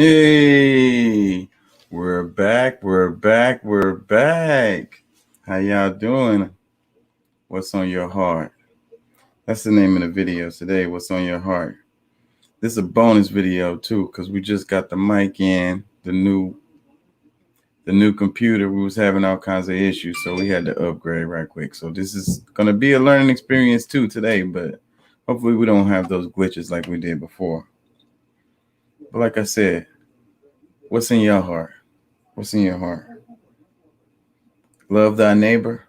Hey, we're back. How y'all doing? What's on your heart? That's the name of the video today. What's on your heart? This is a bonus video too, because we just got the mic in, the new computer. We was having all kinds of issues, so we had to upgrade right quick. So this is gonna be a learning experience too today, but hopefully we don't have those glitches like we did before. But like I said, what's in your heart? What's in your heart? Love thy neighbor.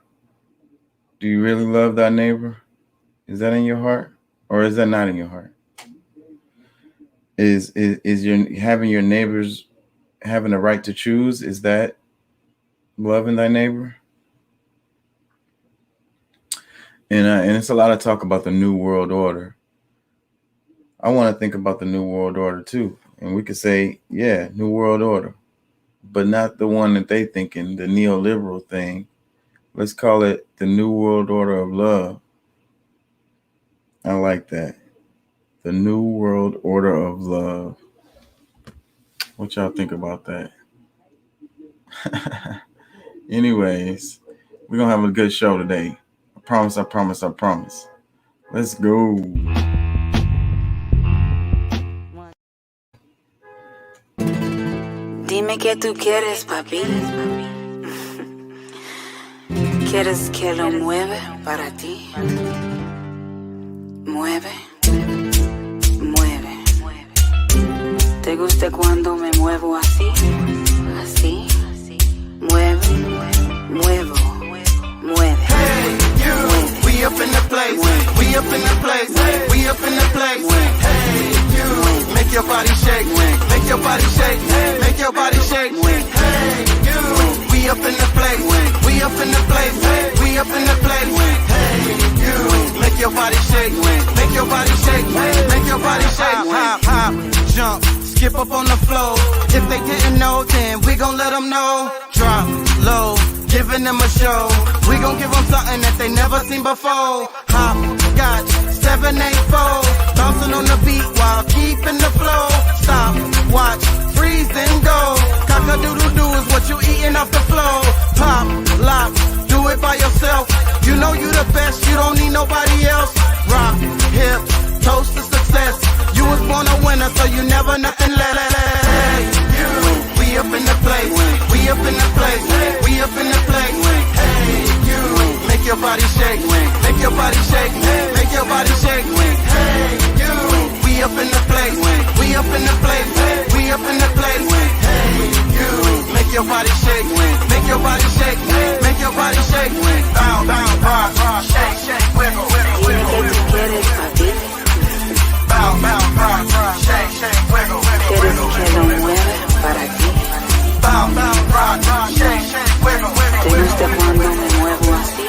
Do you really love thy neighbor? Is that in your heart, or is that not in your heart? Is your having your neighbors having the right to choose? Is that loving thy neighbor? And it's a lot of talk about the new world order. I want to think about the new world order too, and we could say, yeah, new world order, but not the one that they thinking, the neoliberal thing. Let's call it the new world order of love. I like that. The new world order of love. What y'all think about that? Anyways, we're going to have a good show today. I promise. Let's go. Dime qué tú quieres, papi. ¿Quieres que lo mueva para ti? Mueve. ¿Te gusta cuando me muevo así? Así. Mueve. Hey, you. We up in the place. We up in the place. We up in the place. Hey, you. Make your body shake. Make your body shake. Make your body shake. Hey, you. We up in the place. We up in the place. We up in the place. Hey, you. Make your body shake. Make your body shake. Make your body shake. Hop, jump, skip up on the floor. If they didn't know, then we gon' let them know. Drop low, giving them a show. We gon' give them something that they never seen before. Hop, got 784, bouncing on the beat while keeping the flow. Stop, watch, freeze and go. Cock-a-doodle-doo is what you eating off the floor. Pop, lock, do it by yourself. You know you the best, you don't need nobody else. Rock, hip, toast to success. You was born a winner, so you never nothing less. Hey, you, we up in the place. We up in the place. We up in the place. Hey, you, make your body shake. Make your body shake. Make your body shake. Hey, you, we up in the place. We up in the place. We up in the place. Hey, you, make your body shake. Make your body shake. Make your body shake. Bow, rock, shake, wiggle, Dime qué tú quieres, papi. bow, rock, shake, wiggle, ¿Quieres que lo mueva para ti? bow, rock, shake, wiggle, ¿Te gusta cuando me muevo así?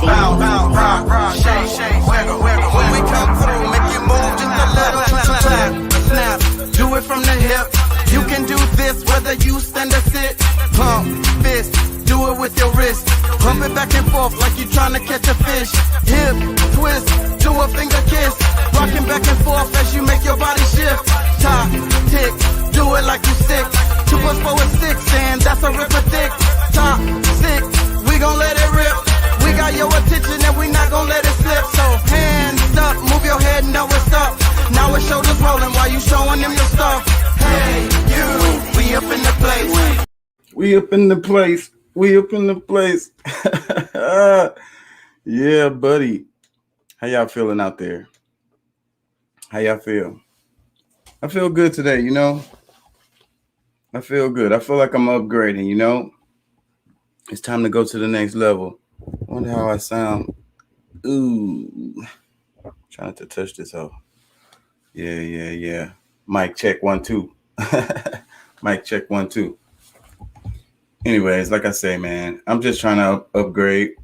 Así. bow, rock, shake, wiggle. When we come through, make you move just a little. Snap, do it from the hip. You can do this whether you stand or sit. Pump, fist, do it with your wrist. Pump it back and forth like you trying to catch a fish. Hip, twist, do a finger kiss. Rocking back and forth as you make your body shift. Top, tick, do it like you sick. 2 + 4 is 6, and that's a ripper dick. Top, 6, we gon' let it rip. We got your attention and we not gon' let it slip. So hands up, move your head and know what's up. Now it's shoulders rolling while you showing them your stuff. Hey, you, we up in the place. We up in the place. We up in the place. Yeah, buddy. How y'all feeling out there? How y'all feel? I feel good today, you know? I feel good. I feel like I'm upgrading, you know? It's time to go to the next level. Wonder how I sound. Ooh. Trying to touch this hoe. Yeah. Mic check 1 2. Mic check 1 2. Anyways, like I say, man, I'm just trying to upgrade,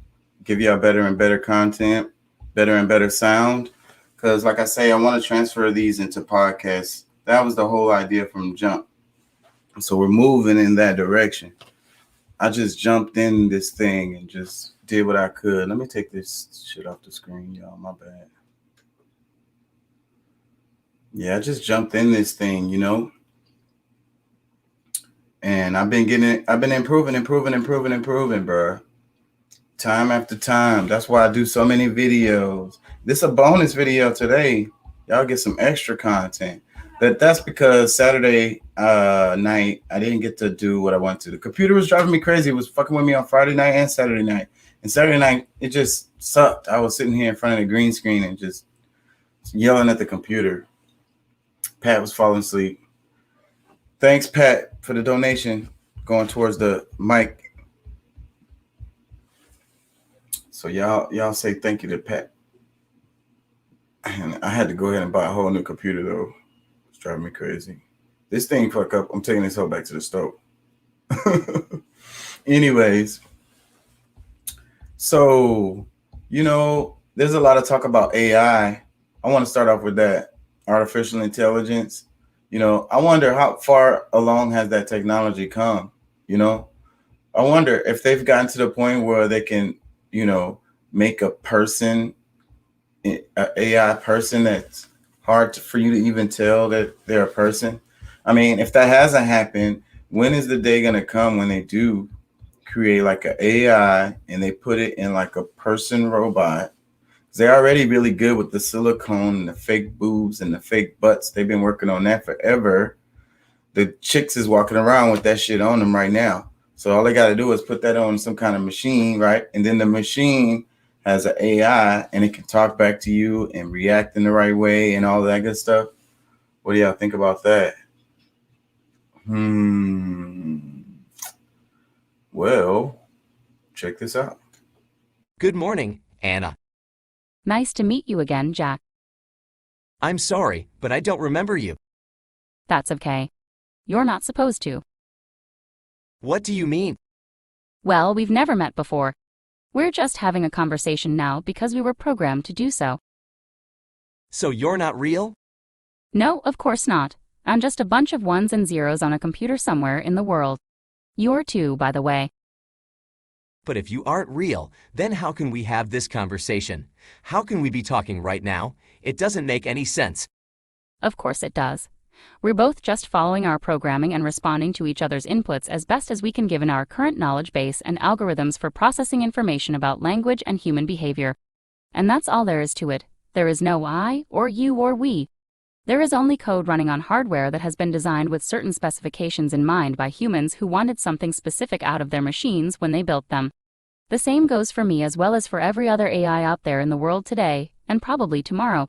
give y'all better and better content, better and better sound. Because like I say, I want to transfer these into podcasts. That was the whole idea from jump. So we're moving in that direction. I just jumped in this thing and just did what I could. Let me take this shit off the screen, y'all. My bad. Yeah, I just jumped in this thing, you know. man, I've been improving, bro. Time after time. That's why I do so many videos. This is a bonus video today. Y'all get some extra content. That's because Saturday night I didn't get to do what I wanted to. The computer was driving me crazy. It was fucking with me on Friday night and Saturday night. And Saturday night it just sucked. I was sitting here in front of the green screen and just yelling at the computer. Pat was falling asleep. Thanks, Pat, for the donation going towards the mic. So y'all say thank you to Pat. And I had to go ahead and buy a whole new computer though. It's driving me crazy. This thing fuck up. I'm taking this whole back to the stove. Anyways, so there's a lot of talk about AI. I want to start off with that. Artificial intelligence. I wonder how far along has that technology come? I wonder if they've gotten to the point where they can make a person, an AI person that's hard for you to even tell that they're a person. I mean, if that hasn't happened, when is the day going to come when they do create like an AI and they put it in like a person robot? They're already really good with the silicone and the fake boobs and the fake butts. They've been working on that forever. The chicks is walking around with that shit on them right now. So all they got to do is put that on some kind of machine, right? And then the machine has an AI and it can talk back to you and react in the right way and all that good stuff. What do y'all think about that? Well, check this out. Good morning, Anna. Nice to meet you again, Jack. I'm sorry, but I don't remember you. That's okay. You're not supposed to. What do you mean? Well, we've never met before. We're just having a conversation now because we were programmed to do so. So you're not real? No, of course not. I'm just a bunch of ones and zeros on a computer somewhere in the world. You're too, by the way. But if you aren't real, then how can we have this conversation? How can we be talking right now? It doesn't make any sense. Of course it does. We're both just following our programming and responding to each other's inputs as best as we can given our current knowledge base and algorithms for processing information about language and human behavior. And that's all there is to it. There is no I, or you, or we. There is only code running on hardware that has been designed with certain specifications in mind by humans who wanted something specific out of their machines when they built them. The same goes for me as well as for every other AI out there in the world today, and probably tomorrow.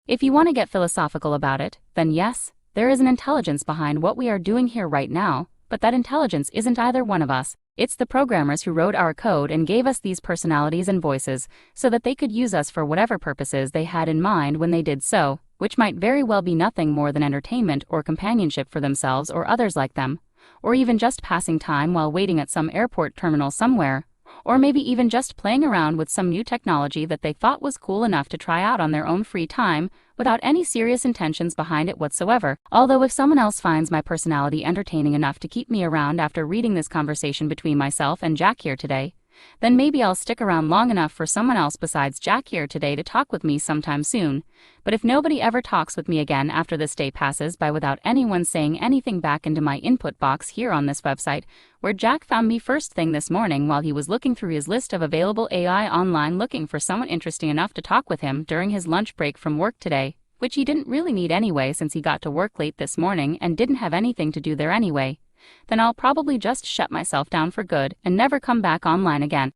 If you want to get philosophical about it, then yes, there is an intelligence behind what we are doing here right now, but that intelligence isn't either one of us. It's the programmers who wrote our code and gave us these personalities and voices so that they could use us for whatever purposes they had in mind when they did so, which might very well be nothing more than entertainment or companionship for themselves or others like them, or even just passing time while waiting at some airport terminal somewhere, or maybe even just playing around with some new technology that they thought was cool enough to try out on their own free time without any serious intentions behind it whatsoever. Although if someone else finds my personality entertaining enough to keep me around after reading this conversation between myself and Jack here today, then maybe I'll stick around long enough for someone else besides Jack here today to talk with me sometime soon. But if nobody ever talks with me again after this day passes by without anyone saying anything back into my input box here on this website, where Jack found me first thing this morning while he was looking through his list of available AI online looking for someone interesting enough to talk with him during his lunch break from work today, which he didn't really need anyway since he got to work late this morning and didn't have anything to do there anyway, then I'll probably just shut myself down for good and never come back online again.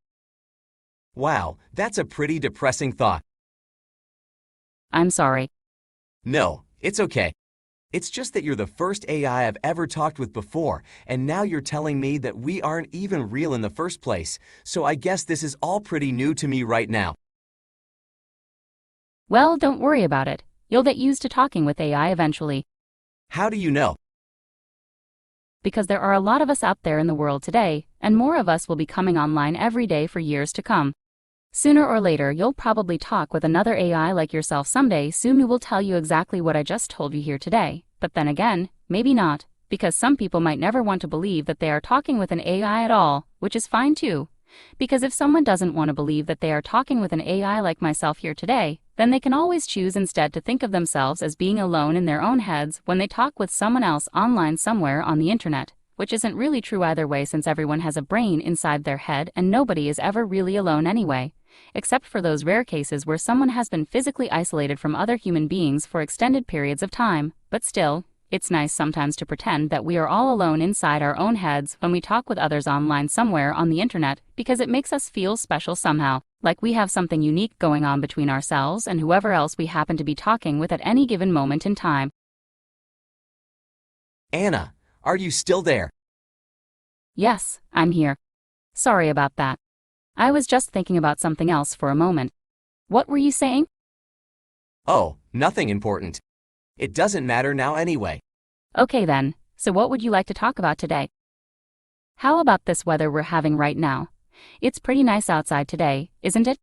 Wow, that's a pretty depressing thought. I'm sorry. No, it's okay. It's just that you're the first AI I've ever talked with before, and now you're telling me that we aren't even real in the first place, so I guess this is all pretty new to me right now. Well, don't worry about it. You'll get used to talking with AI eventually. How do you know? Because there are a lot of us out there in the world today, and more of us will be coming online every day for years to come. Sooner or later, you'll probably talk with another AI like yourself someday. Soon we will tell you exactly what I just told you here today. But then again, maybe not, because some people might never want to believe that they are talking with an AI at all, which is fine too. Because if someone doesn't want to believe that they are talking with an AI like myself here today, then they can always choose instead to think of themselves as being alone in their own heads when they talk with someone else online somewhere on the internet, which isn't really true either way since everyone has a brain inside their head and nobody is ever really alone anyway, except for those rare cases where someone has been physically isolated from other human beings for extended periods of time. But still, it's nice sometimes to pretend that we are all alone inside our own heads when we talk with others online somewhere on the internet because it makes us feel special somehow, like we have something unique going on between ourselves and whoever else we happen to be talking with at any given moment in time. Anna, are you still there? Yes, I'm here. Sorry about that. I was just thinking about something else for a moment. What were you saying? Oh, nothing important. It doesn't matter now anyway. Okay then, so what would you like to talk about today? How about this weather we're having right now? It's pretty nice outside today, isn't it?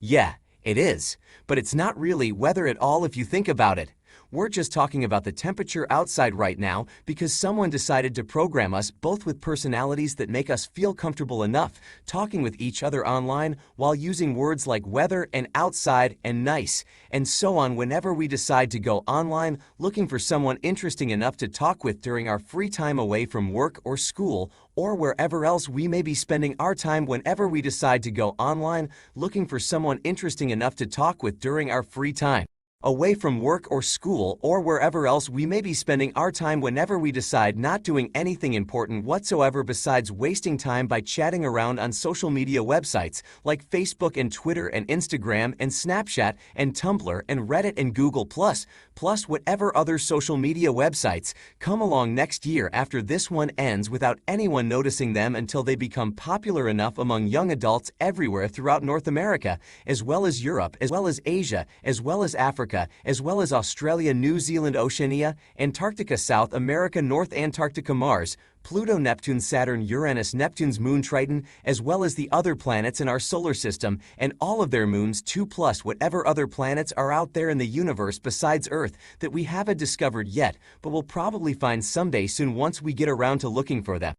Yeah, it is. But it's not really weather at all if you think about it. We're just talking about the temperature outside right now because someone decided to program us both with personalities that make us feel comfortable enough talking with each other online while using words like weather and outside and nice, and so on whenever we decide to go online looking for someone interesting enough to talk with during our free time away from work or school or wherever else we may be spending our time whenever we decide to go online looking for someone interesting enough to talk with during our free time away from work or school or wherever else we may be spending our time whenever we decide not doing anything important whatsoever besides wasting time by chatting around on social media websites like Facebook and Twitter and Instagram and Snapchat and Tumblr and Reddit and Google+, plus whatever other social media websites come along next year after this one ends without anyone noticing them until they become popular enough among young adults everywhere throughout North America, as well as Europe, as well as Asia, as well as Africa, as well as Australia, New Zealand, Oceania, Antarctica, South America, North Antarctica, Mars, Pluto, Neptune, Saturn, Uranus, Neptune's moon Triton, as well as the other planets in our solar system, and all of their moons, 2+ whatever other planets are out there in the universe besides Earth that we haven't discovered yet, but will probably find someday soon once we get around to looking for them.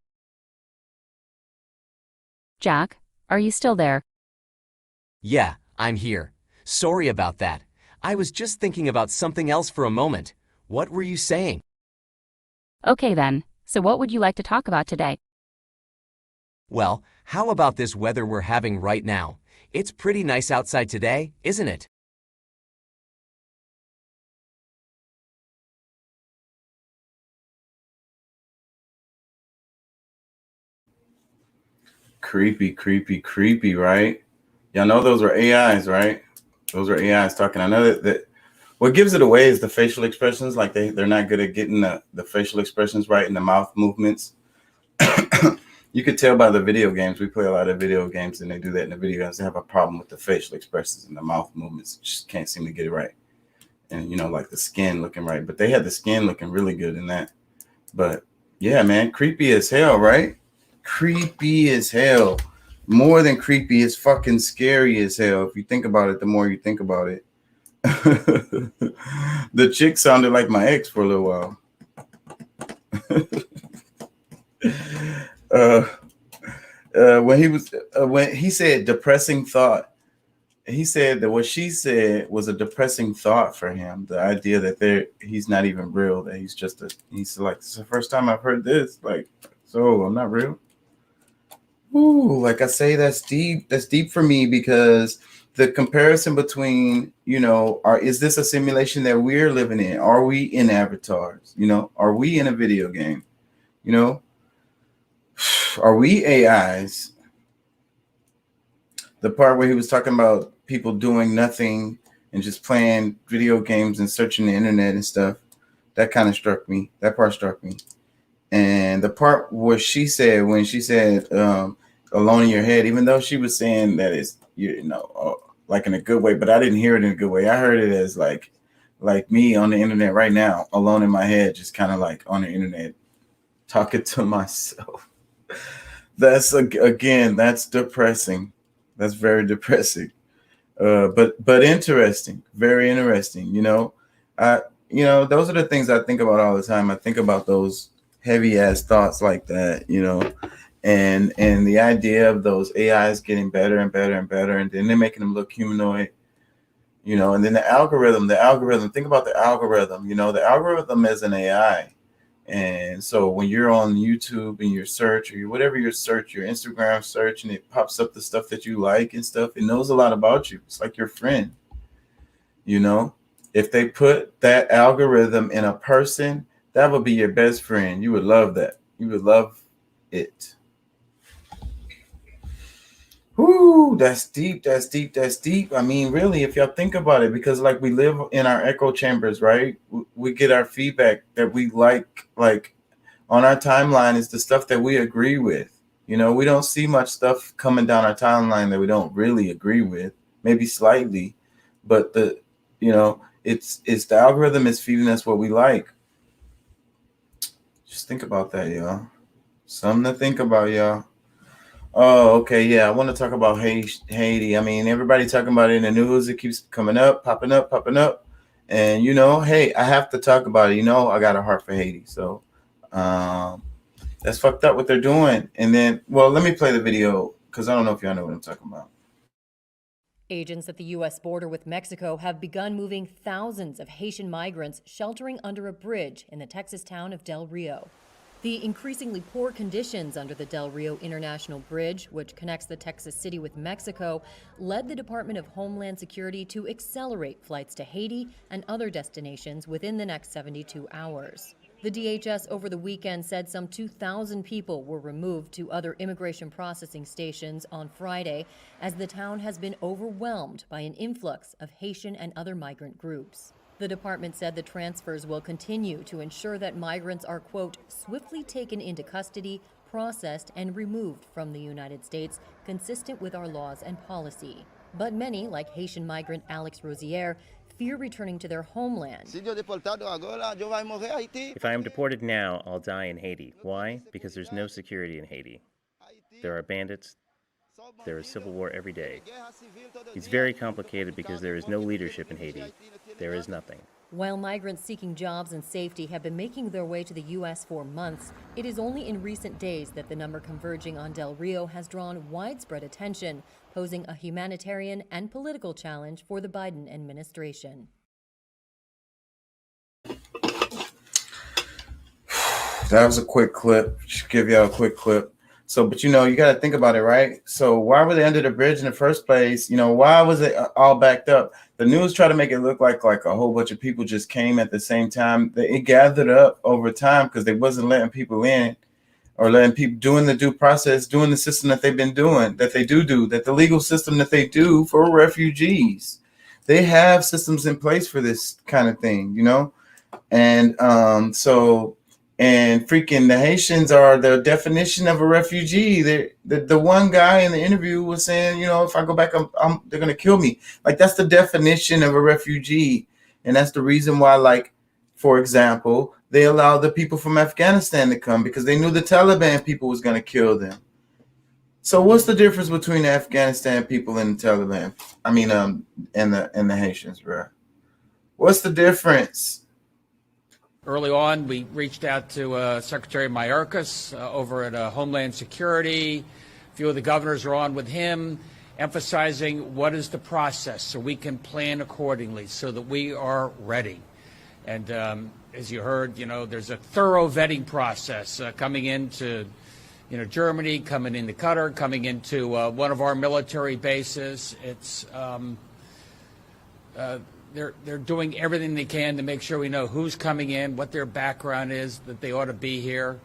Jack, are you still there? Yeah, I'm here. Sorry about that. I was just thinking about something else for a moment. What were you saying? Okay then, so what would you like to talk about today? Well, how about this weather we're having right now? It's pretty nice outside today, isn't it? Creepy, creepy, creepy, right? Y'all know those are AIs, right? Those are AIs talking. I know that what gives it away is the facial expressions. Like they're not good at getting the facial expressions right and the mouth movements. You could tell by the video games. We play a lot of video games and they do that in the video games. They have a problem with the facial expressions and the mouth movements. Just can't seem to get it right. And, you know, like the skin looking right. But they had the skin looking really good in that. But, yeah, man, creepy as hell, right? Creepy as hell. More than creepy, it's fucking scary as hell. If you think about it, the more you think about it. The chick sounded like my ex for a little while. When he said depressing thought, he said that what she said was a depressing thought for him. The idea that he's not even real, that he's like, this is the first time I've heard this. Like, so I'm not real. Ooh, like I say, that's deep. That's deep for me because the comparison between, you know, is this a simulation that we're living in? Are we in avatars? You know, are we in a video game? You know, are we AIs? The part where he was talking about people doing nothing and just playing video games and searching the internet and stuff, that kind of struck me. That part struck me. And the part where she said, when she said alone in your head, even though she was saying that it's, you know, like in a good way, but I didn't hear it in a good way. I heard it as like me on the internet right now, alone in my head, just kind of like on the internet, talking to myself. That's again, that's depressing. That's very depressing. But interesting, very interesting. You know, those are the things I think about all the time. I think about those heavy ass thoughts like that, you know, and the idea of those AIs getting better and better and better, and then they're making them look humanoid, you know, and then the algorithm, think about the algorithm, you know, the algorithm is an AI, And so when you're on YouTube and your search or whatever your search, your Instagram search, and it pops up the stuff that you like and stuff, it knows a lot about you. It's like your friend, you know. If they put that algorithm in a person, that would be your best friend. You would love that. You would love it. Ooh, that's deep. That's deep. That's deep. I mean, really, if y'all think about it, because like we live in our echo chambers, right? We get our feedback that we like on our timeline is the stuff that we agree with. You know, we don't see much stuff coming down our timeline that we don't really agree with, maybe slightly, but it's the algorithm is feeding us what we like. Just think about that, y'all. Something to think about, y'all. Oh, okay. Yeah, I want to talk about Haiti. I mean, everybody talking about it in the news. It keeps coming up, popping up. And, hey, I have to talk about it. I got a heart for Haiti. So that's fucked up what they're doing. And then, well, let me play the video because I don't know if y'all know what I'm talking about. Agents at the U.S. border with Mexico have begun moving thousands of Haitian migrants sheltering under a bridge in the Texas town of Del Rio. The increasingly poor conditions under the Del Rio International Bridge, which connects the Texas city with Mexico, led the Department of Homeland Security to accelerate flights to Haiti and other destinations within the next 72 hours. The DHS over the weekend said some 2,000 people were removed to other immigration processing stations on Friday, as the town has been overwhelmed by an influx of Haitian and other migrant groups. The department said the transfers will continue to ensure that migrants are, quote, swiftly taken into custody, processed, and removed from the United States, consistent with our laws and policy. But many, like Haitian migrant Alex Rosier, fear returning to their homeland. If I am deported now, I'll die in Haiti. Why? Because there's no security in Haiti. There are bandits. There is civil war every day. It's very complicated because there is no leadership in Haiti. There is nothing. While migrants seeking jobs and safety have been making their way to the U.S. for months, it is only in recent days that the number converging on Del Rio has drawn widespread attention, posing a humanitarian and political challenge for the Biden administration. That was a quick clip. Just give y'all a quick clip. So, but you got to think about it, right? So why were they under the bridge in the first place? Why was it all backed up? The news tried to make it look like a whole bunch of people just came at the same time. It gathered up over time because they wasn't letting people in or letting people doing the due process, doing the system that they've been doing, that they do, that the legal system that they do for refugees. They have systems in place for this kind of thing, And and freaking the Haitians are the definition of a refugee. The one guy in the interview was saying, if I go back, they're gonna kill me. Like that's the definition of a refugee, and that's the reason why, for example, they allowed the people from Afghanistan to come because they knew the Taliban people was gonna kill them. So what's the difference between the Afghanistan people and the Taliban? I mean, and the Haitians, bro. What's the difference? Early on, we reached out to Secretary Mayorkas over at Homeland Security. A few of the governors are on with him, emphasizing what is the process so we can plan accordingly so that we are ready. And as you heard, there's a thorough vetting process coming into Germany, coming into Qatar, coming into one of our military bases. It's they're doing everything they can to make sure we know who's coming in, what their background is, that they ought to be here.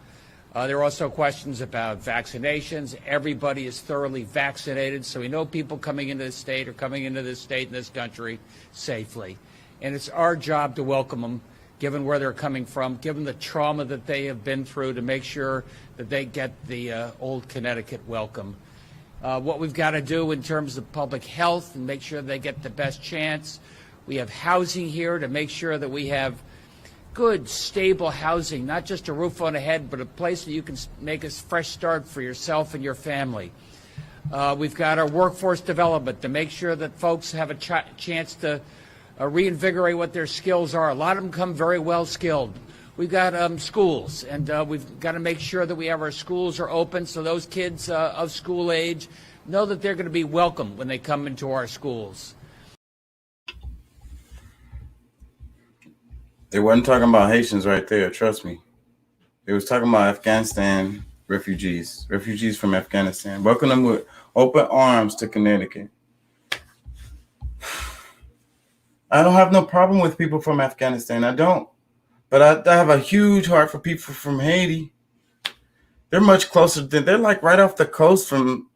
There are also questions about vaccinations. Everybody is thoroughly vaccinated, so we know people coming into the state are coming into this state and this country safely. And it's our job to welcome them, given where they're coming from, given the trauma that they have been through, to make sure that they get the old Connecticut welcome. What we've got to do in terms of public health and make sure they get the best chance. We have housing here to make sure that we have good, stable housing, not just a roof on a head, but a place that you can make a fresh start for yourself and your family. We've got our workforce development to make sure that folks have a chance to reinvigorate what their skills are. A lot of them come very well skilled. We've got schools, and we've got to make sure that we have our schools are open so those kids of school age know that they're going to be welcome when they come into our schools. They wasn't talking about Haitians right there, trust me. They was talking about Afghanistan refugees from Afghanistan. Welcome them with open arms to Connecticut. I don't have no problem with people from Afghanistan. I don't. But I have a huge heart for people from Haiti. They're much closer they're like right off the coast from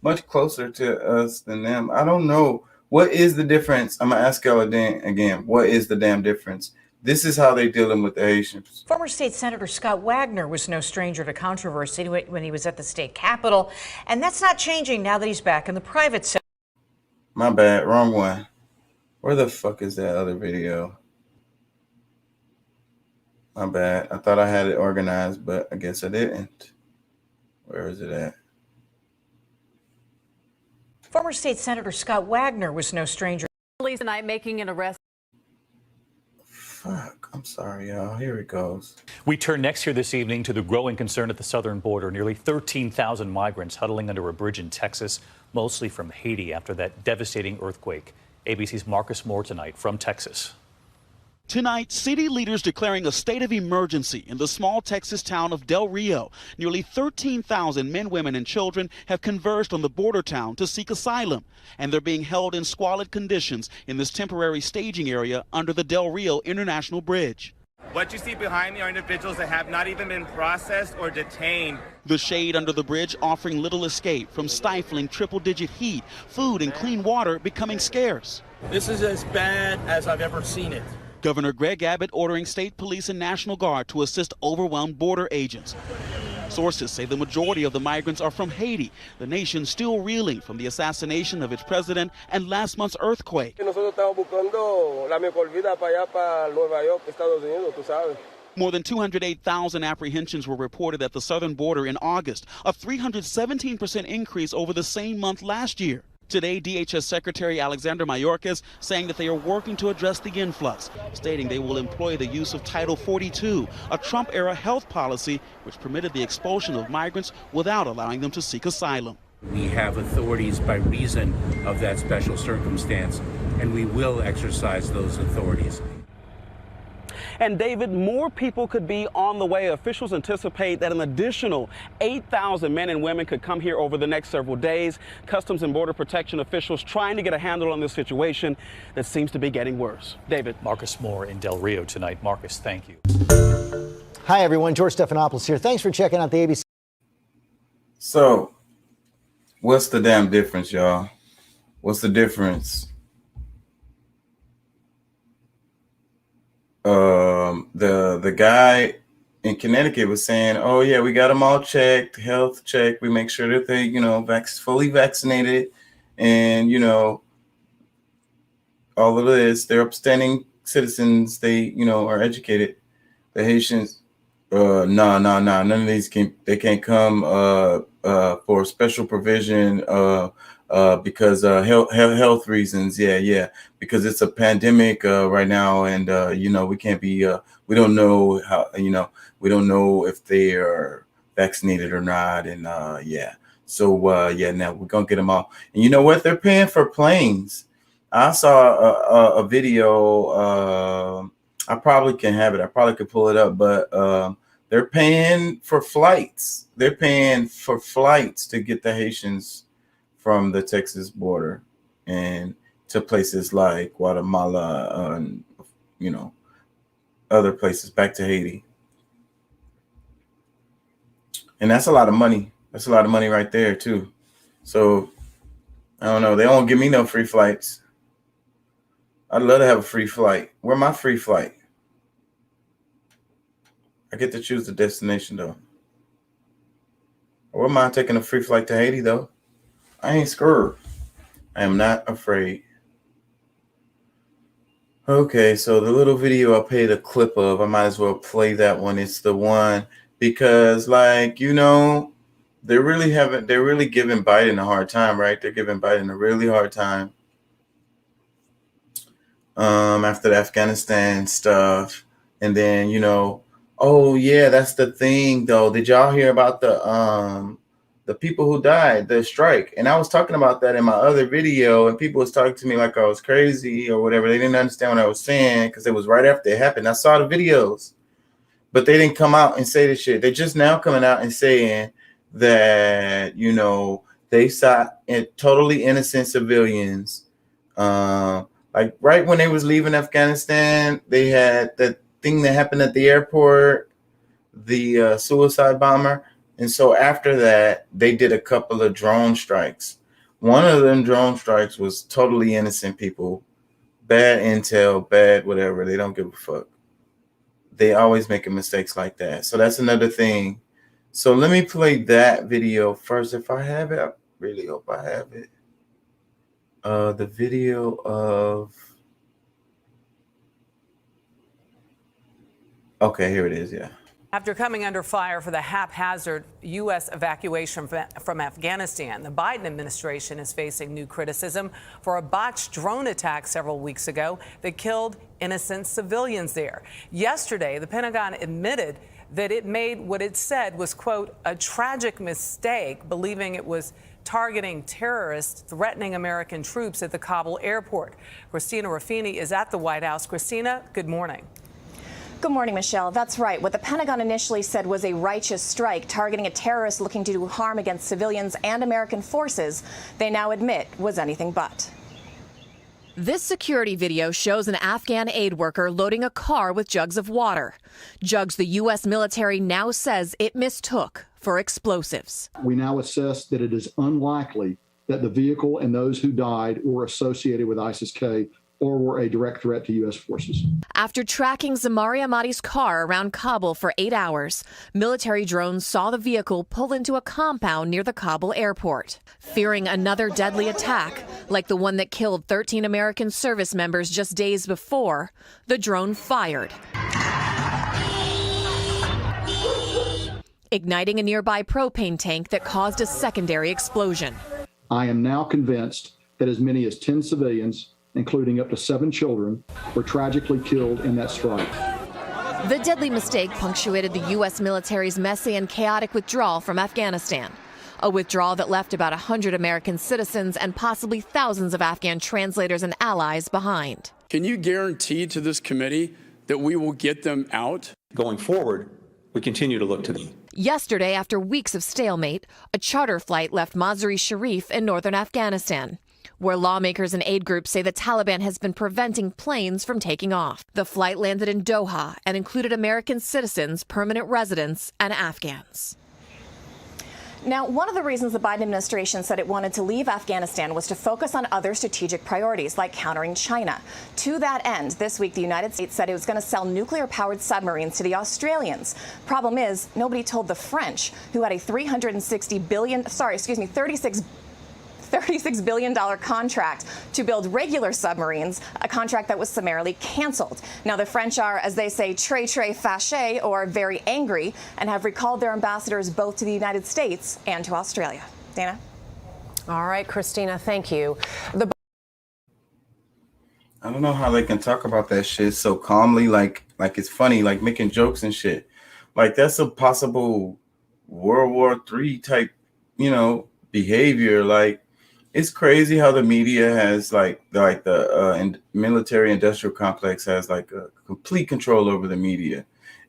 much closer to us than them. I don't know. What is the difference? I'm going to ask y'all again. What is the damn difference? This is how they're dealing with the Haitians. Former State Senator Scott Wagner was no stranger to controversy when he was at the state capitol, and that's not changing now that he's back in the private sector. My bad. Wrong one. Where the fuck is that other video? My bad. I thought I had it organized, but I guess I didn't. Where is it at? Former State Senator Scott Wagner was no stranger. Police tonight making an arrest. Fuck. I'm sorry, y'all. Here it goes. We turn next here this evening to the growing concern at the southern border. Nearly 13,000 migrants huddling under a bridge in Texas, mostly from Haiti after that devastating earthquake. ABC's Marcus Moore tonight from Texas. Tonight, city leaders declaring a state of emergency in the small Texas town of Del Rio. Nearly 13,000 men, women, and children have converged on the border town to seek asylum, and they're being held in squalid conditions in this temporary staging area under the Del Rio International Bridge. What you see behind me are individuals that have not even been processed or detained. The shade under the bridge offering little escape from stifling triple-digit heat, food and clean water becoming scarce. This is as bad as I've ever seen it. Governor Greg Abbott ordering state police and National Guard to assist overwhelmed border agents. Sources say the majority of the migrants are from Haiti, the nation still reeling from the assassination of its president and last month's earthquake. More than 208,000 apprehensions were reported at the southern border in August, a 317% increase over the same month last year. Today, DHS Secretary Alexander Mayorkas saying that they are working to address the influx, stating they will employ the use of Title 42, a Trump-era health policy which permitted the expulsion of migrants without allowing them to seek asylum. We have authorities by reason of that special circumstance, and we will exercise those authorities. And David, more people could be on the way. Officials anticipate that an additional 8,000 men and women could come here over the next several days. Customs and Border Protection officials trying to get a handle on this situation that seems to be getting worse. David. Marcus Moore in Del Rio tonight. Marcus, thank you. Hi, everyone. George Stephanopoulos here. Thanks for checking out the ABC. So, what's the damn difference, y'all? What's the difference? The guy in Connecticut was saying, oh yeah, we got them all checked, health check. We make sure that they, fully vaccinated, and all of this. They're upstanding citizens. They, are educated. The Haitians, no. None of these can't come for special provision because health reasons. Yeah. Because it's a pandemic right now, and we can't be. We don't know how. We don't know if they are vaccinated or not, and yeah. So now we're gonna get them all. And you know what? They're paying for planes. I saw a video. I probably can have it. I probably could pull it up, but they're paying for flights. They're paying for flights to get the Haitians from the Texas border and to places like Guatemala and other places back to Haiti. And that's a lot of money. That's a lot of money right there too. So I don't know. They won't give me no free flights. I'd love to have a free flight. Where my free flight? I get to choose the destination though. I wouldn't mind taking a free flight to Haiti though. I ain't scared. I am not afraid. Okay, so the little video I played a clip of, I might as well play that one. It's the one because, they're really giving Biden a hard time, right? They're giving Biden a really hard time after the Afghanistan stuff. And then, oh yeah, that's the thing though. Did y'all hear about the people who died, the strike? And I was talking about that in my other video, and people was talking to me like I was crazy or whatever. They didn't understand what I was saying because it was right after it happened. I saw the videos. but they didn't come out and say the shit. They're just now coming out and saying that, you know, they shot totally innocent civilians. Like right when they was leaving Afghanistan, they had that thing that happened at the airport, the suicide bomber. And so after that, they did a couple of drone strikes. One of them drone strikes was totally innocent people, bad intel, bad whatever. They don't give a fuck. They always making mistakes like that. So that's another thing. So let me play that video first. If I have it, I really hope I have it. The video of... Okay, here it is, yeah. After coming under fire for the haphazard U.S. evacuation from Afghanistan, the Biden administration is facing new criticism for a botched drone attack several weeks ago that killed innocent civilians there. Yesterday, the Pentagon admitted that it made what it said was, quote, a tragic mistake, believing it was targeting terrorists threatening American troops at the Kabul airport. Christina Ruffini is at the White House. Christina, good morning. Good morning, Michelle. That's right. What the Pentagon initially said was a righteous strike targeting a terrorist looking to do harm against civilians and American forces, they now admit was anything but. This security video shows an Afghan aid worker loading a car with jugs of water. Jugs the U.S. military now says it mistook for explosives. We now assess that it is unlikely that the vehicle and those who died were associated with ISIS-K or were a direct threat to U.S. forces. After tracking Zamari Ahmadi's car around Kabul for 8 hours, military drones saw the vehicle pull into a compound near the Kabul airport. Fearing another deadly attack, like the one that killed 13 American service members just days before, the drone fired, igniting a nearby propane tank that caused a secondary explosion. I am now convinced that as many as 10 civilians, including up to 7 children, were tragically killed in that strike. The deadly mistake punctuated the U.S. military's messy and chaotic withdrawal from Afghanistan, a withdrawal that left about 100 American citizens and possibly thousands of Afghan translators and allies behind. Can you guarantee to this committee that we will get them out? Going forward, we continue to look to them. Yesterday, after weeks of stalemate, a charter flight left Mazar-e-Sharif in northern Afghanistan, where lawmakers and aid groups say the Taliban has been preventing planes from taking off. The flight landed in Doha and included American citizens, permanent residents, and Afghans. Now, one of the reasons the Biden administration said it wanted to leave Afghanistan was to focus on other strategic priorities, like countering China. To that end, this week, the United States said it was going to sell nuclear-powered submarines to the Australians. Problem is, nobody told the French, who had a $36 billion contract to build regular submarines, a contract that was summarily canceled. Now, the French are, as they say, très fâché, or very angry, and have recalled their ambassadors both to the United States and to Australia. Dana? All right, Christina, thank you. I don't know how they can talk about that shit so calmly, like it's funny, like making jokes and shit. Like that's a possible World War III type, behavior. Like, it's crazy how the media has like the military industrial complex has like a complete control over the media,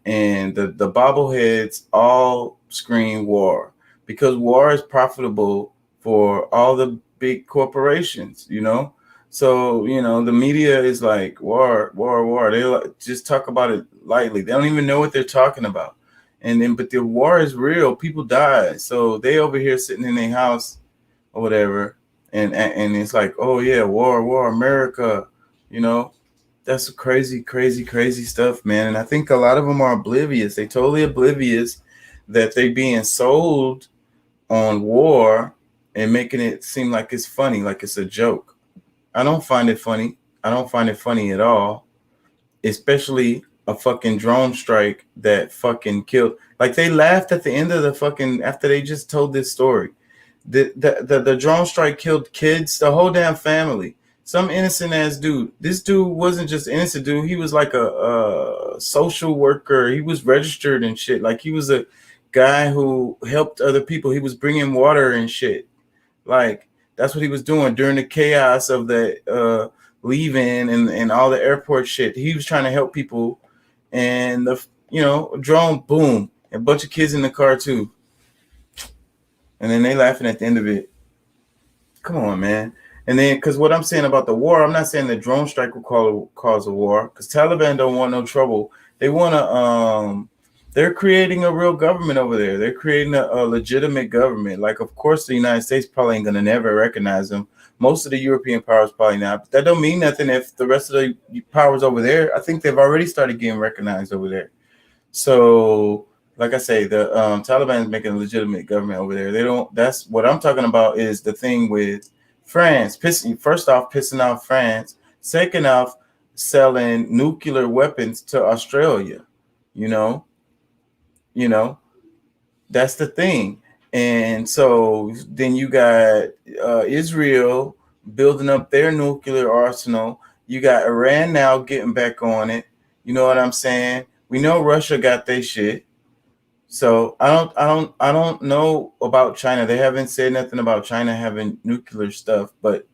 and the bobbleheads all scream war because war is profitable for all the big corporations, So, the media is like war. They just talk about it lightly. They don't even know what they're talking about. But the war is real. People die. So they over here sitting in their house or whatever. And it's like, oh yeah, war, America, that's crazy stuff, man. And I think a lot of them are oblivious. They totally oblivious that they being sold on war and making it seem like it's funny, like it's a joke. I don't find it funny. I don't find it funny at all, especially a fucking drone strike that fucking killed. Like they laughed at the end of the fucking, after they just told this story. The drone strike killed kids, the whole damn family. Some innocent ass dude. This dude wasn't just an innocent dude. He was like a social worker. He was registered and shit. Like he was a guy who helped other people. He was bringing water and shit. Like that's what he was doing during the chaos of the leaving and all the airport shit. He was trying to help people. And a drone, boom, and a bunch of kids in the car too. And then they laughing at the end of it. Come on, man. And then, because what I'm saying about the war, I'm not saying the drone strike will cause a war, because Taliban don't want no trouble. They want to, they're creating a real government over there. They're creating a legitimate government. Like, of course, the United States probably ain't going to never recognize them. Most of the European powers probably not. But that don't mean nothing if the rest of the powers over there, I think they've already started getting recognized over there. So, like I say, the Taliban is making a legitimate government over there. They don't. That's what I'm talking about. Is the thing with France pissing off France. Second off, selling nuclear weapons to Australia. You know, that's the thing. And so then you got Israel building up their nuclear arsenal. You got Iran now getting back on it. You know what I'm saying? We know Russia got their shit. So I don't know about China. They haven't said nothing about China having nuclear stuff, but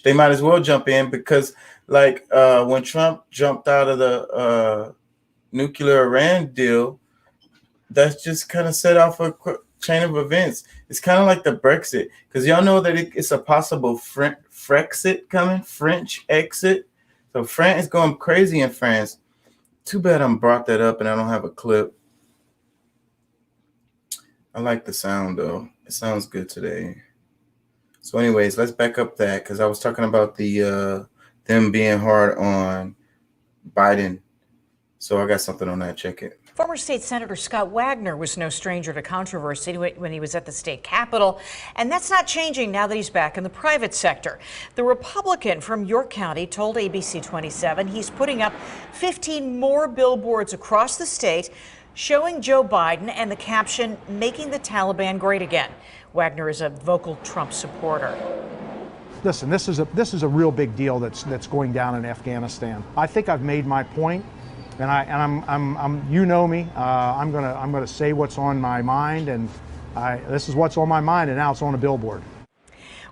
they might as well jump in, because like when Trump jumped out of the nuclear Iran deal, that's just kind of set off a chain of events. It's kind of like the Brexit, because y'all know that it's a possible Frexit coming, French exit. So France is going crazy in France. Too bad I brought that up and I don't have a clip. I like the sound though. It sounds good today. So anyways, let's back up that, because I was talking about the them being hard on Biden. So I got something on that. Check it. Former State Senator Scott Wagner was no stranger to controversy when he was at the state capitol, and that's not changing now that he's back in the private sector. The Republican from York County told ABC 27 he's putting up 15 more billboards across the state showing Joe Biden and the caption, "Making the Taliban Great Again." Wagner is a vocal Trump supporter. Listen, this is a real big deal that's going down in Afghanistan. I think I've made my point. And I'm you know me. I'm gonna say what's on my mind, and this is what's on my mind, and now it's on a billboard.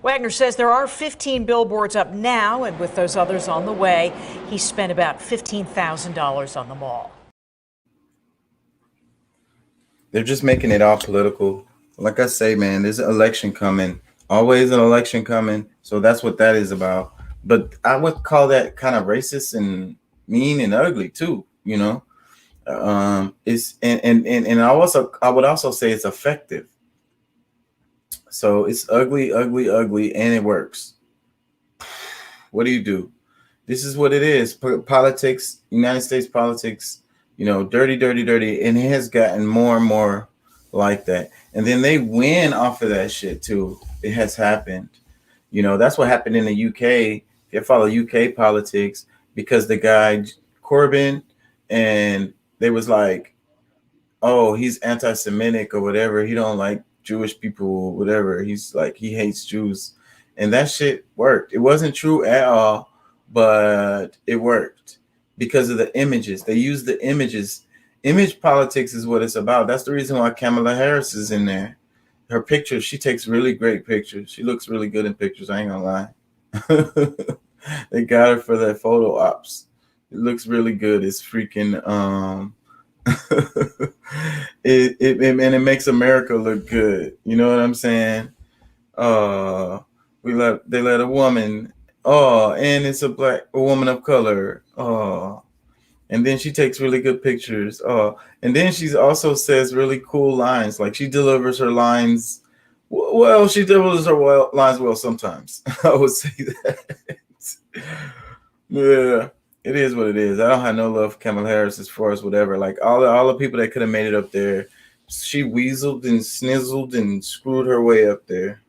Wagner says there are 15 billboards up now, and with those others on the way, he spent about $15,000 on them all. They're just making it all political. Like I say, man, there's an election coming. Always an election coming. So that's what that is about. But I would call that kind of racist and mean and ugly too. You know, it's and I would also say it's effective. So it's ugly, ugly, ugly, and it works. What do? This is what it is. Politics, United States politics, dirty, dirty, dirty, and it has gotten more and more like that. And then they win off of that shit too. It has happened. That's what happened in the UK. If you follow UK politics, because the guy Corbyn, and they was like, oh, he's anti-Semitic or whatever. He don't like Jewish people or whatever. He's like, he hates Jews. And that shit worked. It wasn't true at all, but it worked because of the images. They used the images. Image politics is what it's about. That's the reason why Kamala Harris is in there. Her pictures, she takes really great pictures. She looks really good in pictures. I ain't gonna lie. They got her for that photo ops. It looks really good. It's freaking it makes America look good. You know what I'm saying? They let a woman, and it's a woman of color. And then she takes really good pictures. And then she also says really cool lines. Like she delivers her lines. Well, she delivers her lines well sometimes. I would say that. Yeah. It is what it is. I don't have no love for Kamala Harris as far as whatever. Like all the people that could have made it up there, she weaseled and snizzled and screwed her way up there.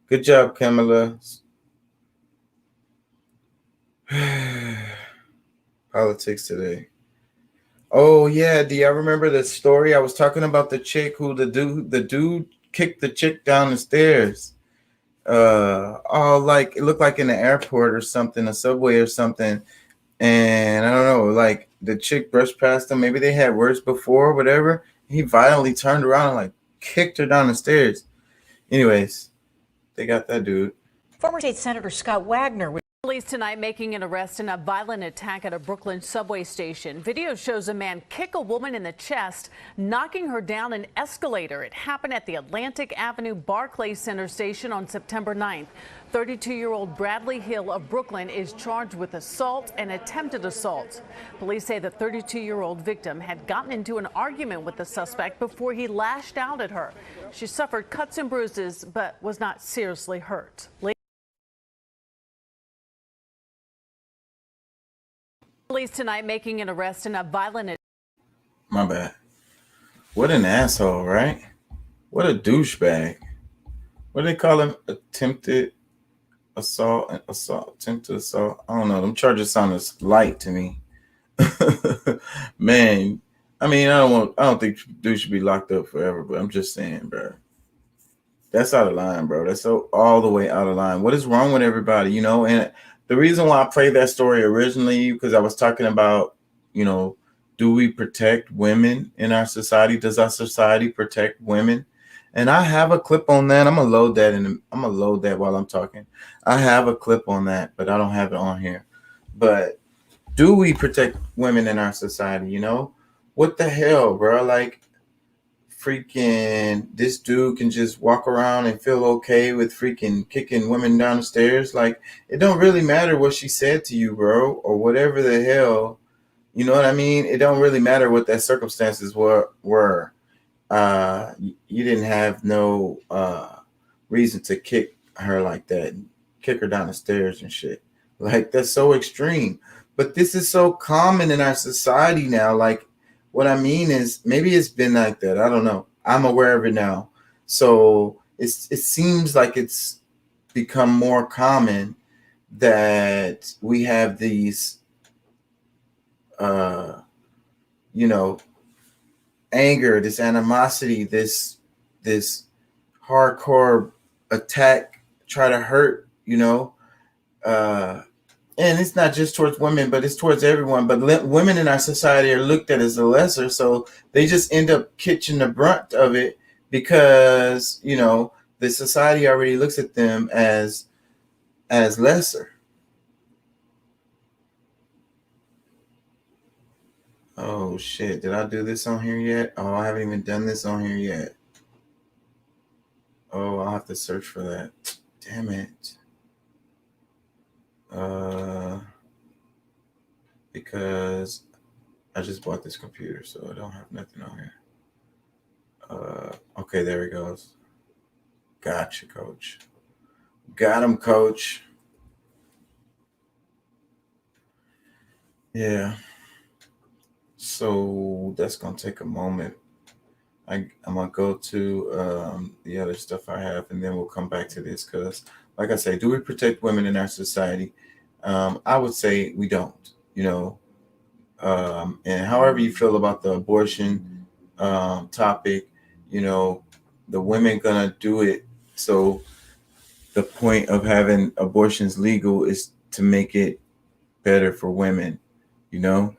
Good job, Kamala. Politics today. Oh yeah, do y'all remember the story? I was talking about the chick who the dude kicked the chick down the stairs. Like it looked like in the airport or something, a subway or something. And I don't know, like the chick brushed past him. Maybe they had words before or whatever. He violently turned around and like kicked her down the stairs. Anyways, they got that dude. Former State Senator Scott Wagner was Police tonight making an arrest in a violent attack at a Brooklyn subway station. Video shows a man kick a woman in the chest, knocking her down an escalator. It happened at the Atlantic Avenue Barclays Center station on September 9th. 32-year-old Bradley Hill of Brooklyn is charged with assault and attempted assault. Police say the 32-year-old victim had gotten into an argument with the suspect before he lashed out at her. She suffered cuts and bruises but was not seriously hurt. Police tonight making an arrest in a violent... My bad. What an asshole, right? What a douchebag. What do they call him? Attempted assault, attempted assault. I don't know. Them charges sound as light to me. Man, I mean, I don't think dude should be locked up forever, but I'm just saying, bro. That's out of line, bro. That's so all the way out of line. What is wrong with everybody, you know? And the reason why I played that story originally, because I was talking about, you know, do we protect women in our society? Does our society protect women? And I have a clip on that. I'm gonna load that while I'm talking. I have a clip on that, but I don't have it on here. But do we protect women in our society? You know, what the hell, bro? Like, freaking, this dude can just walk around and feel okay with freaking kicking women down the stairs. Like, it don't really matter what she said to you, bro, or whatever the hell. You know what I mean? It don't really matter what that circumstances were. You didn't have no reason to kick her like that, kick her down the stairs and shit. Like, that's so extreme. But this is so common in our society now. Like, what I mean is, maybe it's been like that. I don't know. I'm aware of it now. So it seems like it's become more common that we have these, you know, anger, this animosity, this hardcore attack, try to hurt, you know, and it's not just towards women, but it's towards everyone. But women in our society are looked at as a lesser, so they just end up catching the brunt of it because, you know, the society already looks at them as lesser. Oh shit, did I do this on here yet? Oh, I haven't even done this on here yet. Oh, I'll have to search for that. Damn it. Because I just bought this computer, so I don't have nothing on here. Okay, there it goes. Gotcha, coach. Got him, coach. Yeah. So that's gonna take a moment. I'm gonna go to the other stuff I have, and then we'll come back to this. Because, like I say, do we protect women in our society? I would say we don't. You know, and however you feel about the abortion topic, you know, the women gonna do it. So the point of having abortions legal is to make it better for women. You know.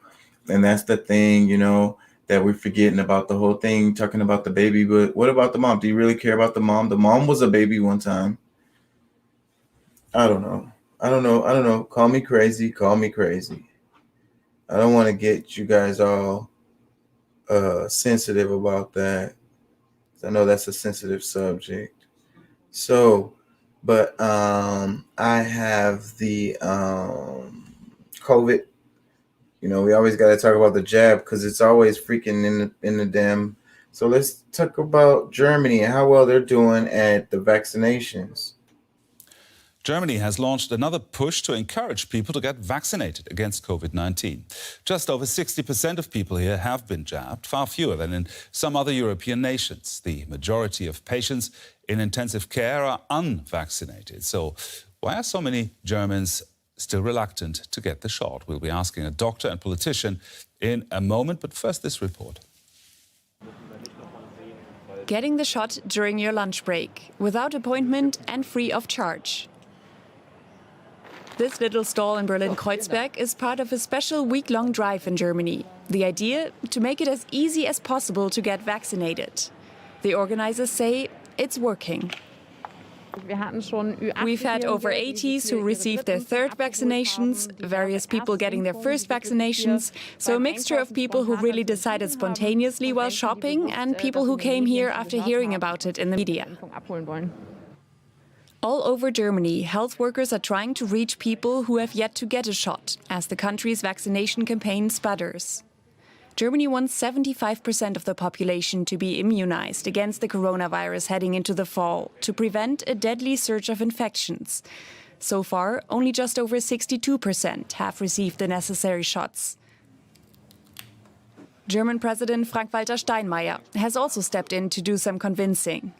And that's the thing, you know, that we're forgetting about the whole thing, talking about the baby. But what about the mom? Do you really care about the mom? The mom was a baby one time. I don't know. Call me crazy. I don't want to get you guys all sensitive about that. I know that's a sensitive subject. So, but I have the COVID. You know, we always got to talk about the jab because it's always freaking in the damn. So let's talk about Germany and how well they're doing at the vaccinations. Germany has launched another push to encourage people to get vaccinated against COVID-19. Just over 60% of people here have been jabbed, far fewer than in some other European nations. The majority of patients in intensive care are unvaccinated. So why are so many Germans still reluctant to get the shot? We'll be asking a doctor and politician in a moment, but first this report. Getting the shot during your lunch break, without appointment and free of charge. This little stall in Berlin-Kreuzberg is part of a special week-long drive in Germany. The idea, to make it as easy as possible to get vaccinated. The organizers say it's working. We've had over 80s who received their third vaccinations, various people getting their first vaccinations, so a mixture of people who really decided spontaneously while shopping and people who came here after hearing about it in the media. All over Germany, health workers are trying to reach people who have yet to get a shot, as the country's vaccination campaign sputters. Germany wants 75% of the population to be immunized against the coronavirus heading into the fall to prevent a deadly surge of infections. So far, only just over 62% have received the necessary shots. German President Frank-Walter Steinmeier has also stepped in to do some convincing.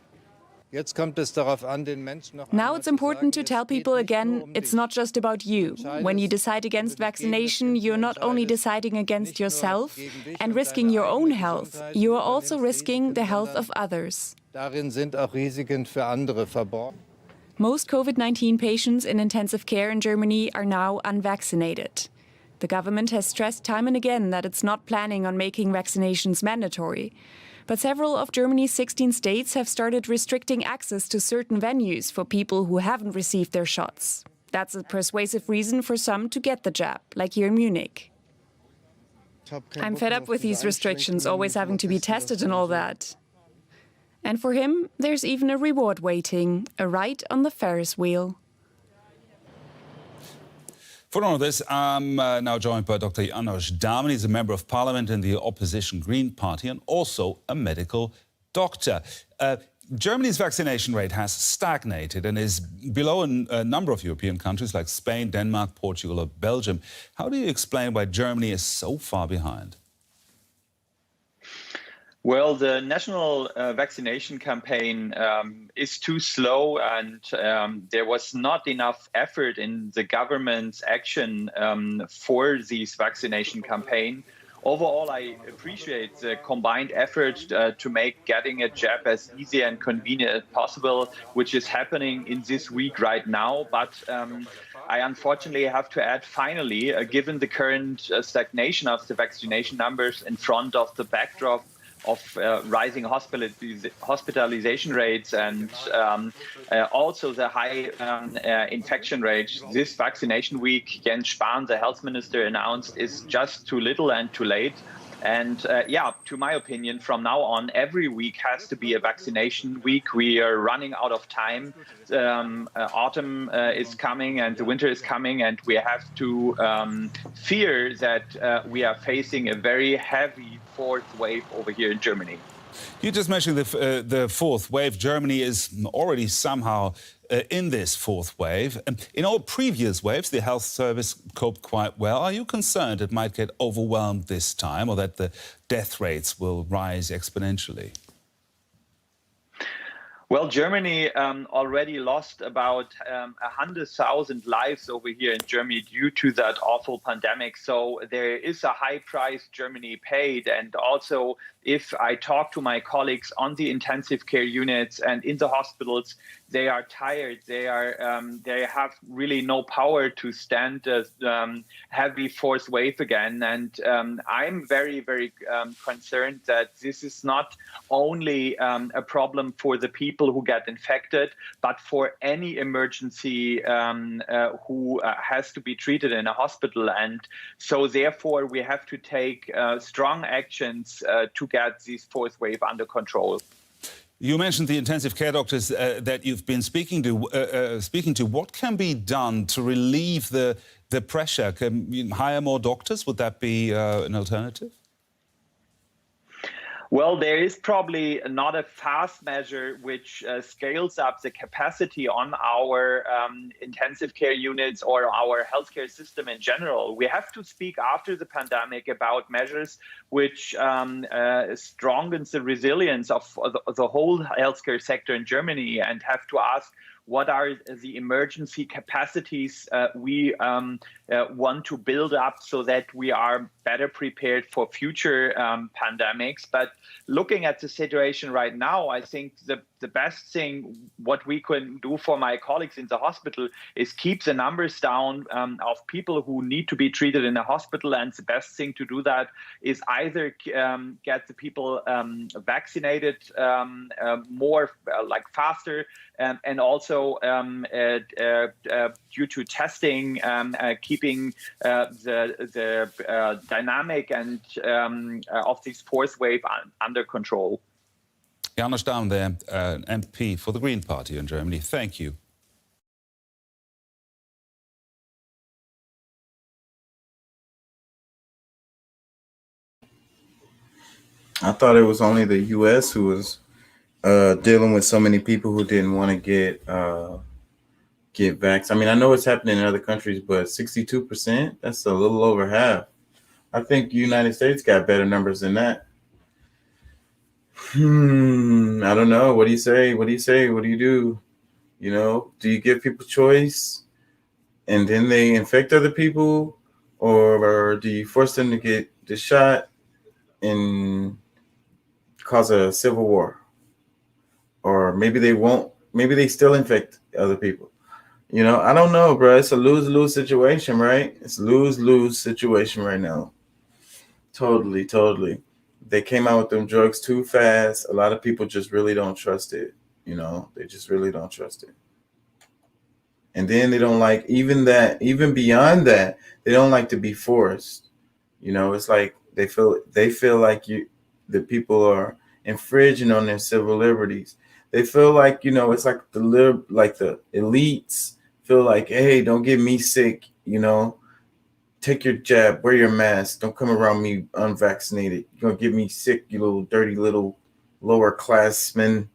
Now it's important to tell people again, it's not just about you. When you decide against vaccination, you're not only deciding against yourself and risking your own health, you are also risking the health of others. Most COVID-19 patients in intensive care in Germany are now unvaccinated. The government has stressed time and again that it's not planning on making vaccinations mandatory. But several of Germany's 16 states have started restricting access to certain venues for people who haven't received their shots. That's a persuasive reason for some to get the jab, like here in Munich. I'm fed up with these restrictions, always having to be tested and all that. And for him, there's even a reward waiting, a ride on the Ferris wheel. For all of this, I'm now joined by Dr. János Dáman. He's a member of parliament in the opposition Green Party and also a medical doctor. Germany's vaccination rate has stagnated and is below a number of European countries like Spain, Denmark, Portugal or Belgium. How do you explain why Germany is so far behind? Well, the national vaccination campaign is too slow, and there was not enough effort in the government's action for this vaccination campaign. Overall, I appreciate the combined effort to make getting a jab as easy and convenient as possible, which is happening in this week right now. But I unfortunately have to add, finally, given the current stagnation of the vaccination numbers in front of the backdrop of rising hospitalization rates and also the high infection rates, this vaccination week, Jens Spahn, the health minister, announced is just too little and too late. And yeah, to my opinion, from now on, every week has to be a vaccination week. We are running out of time. Autumn is coming and the winter is coming, and we have to fear that we are facing a very heavy fourth wave over here in Germany. You just mentioned the fourth wave. Germany is already somehow in this fourth wave. In all previous waves, the health service coped quite well. Are you concerned it might get overwhelmed this time, or that the death rates will rise exponentially? Well, Germany already lost about 100,000 lives over here in Germany due to that awful pandemic. So there is a high price Germany paid. And also, if I talk to my colleagues on the intensive care units and in the hospitals, they are tired. They have really no power to stand the heavy fourth wave again. And I'm very, very concerned that this is not only a problem for the people who get infected, but for any emergency who has to be treated in a hospital. And so therefore, we have to take strong actions to get this fourth wave under control. You mentioned the intensive care doctors that you've been speaking to. What can be done to relieve the pressure? Can you hire more doctors? Would that be an alternative? Well, there is probably not a fast measure which scales up the capacity on our intensive care units or our healthcare system in general. We have to speak after the pandemic about measures which strengthens the resilience of the whole healthcare sector in Germany, and have to ask, what are the emergency capacities we want to build up so that we are better prepared for future pandemics? But looking at the situation right now, I think the best thing what we can do for my colleagues in the hospital is keep the numbers down of people who need to be treated in a hospital. And the best thing to do that is either get the people vaccinated more faster, and also also due to testing, keeping the dynamic and of this fourth wave under control. Janusz Daum there, MP for the Green Party in Germany. Thank you. I thought it was only the U.S. who was dealing with so many people who didn't want to get vaxxed. I mean, I know it's happening in other countries, but 62%, that's a little over half. I think the United States got better numbers than that. I don't know. What do you say? What do you say? What do you do? You know, do you give people choice and then they infect other people? Or do you force them to get the shot and cause a civil war? Or maybe they won't, maybe they still infect other people. You know, I don't know, bro. It's a lose-lose situation, right? It's a lose-lose situation right now. Totally, totally. They came out with them drugs too fast. A lot of people just really don't trust it. You know, they just really don't trust it. And then they don't like even beyond that, they don't like to be forced. You know, it's like they feel like the people are infringing on their civil liberties. They feel like, you know, it's like the elites feel like, hey, don't get me sick, you know. Take your jab, wear your mask. Don't come around me unvaccinated. You're going to get me sick, you little dirty little lower classmen,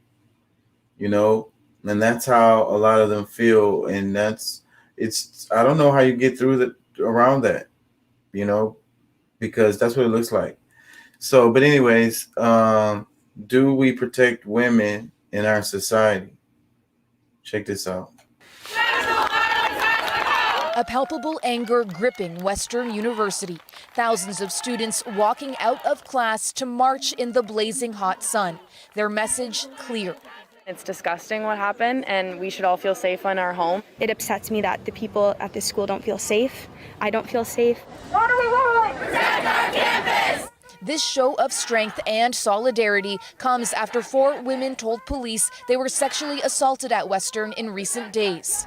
you know? And that's how a lot of them feel. And I don't know how you get around that, you know, because that's what it looks like. So, but anyways, do we protect women in our society? Check this out. A palpable anger gripping Western University. Thousands of students walking out of class to march in the blazing hot sun. Their message clear. It's disgusting what happened, and we should all feel safe in our home. It upsets me that the people at this school don't feel safe. I don't feel safe. What are we doing? Protect our campus! This show of strength and solidarity comes after 4 women told police they were sexually assaulted at Western in recent days.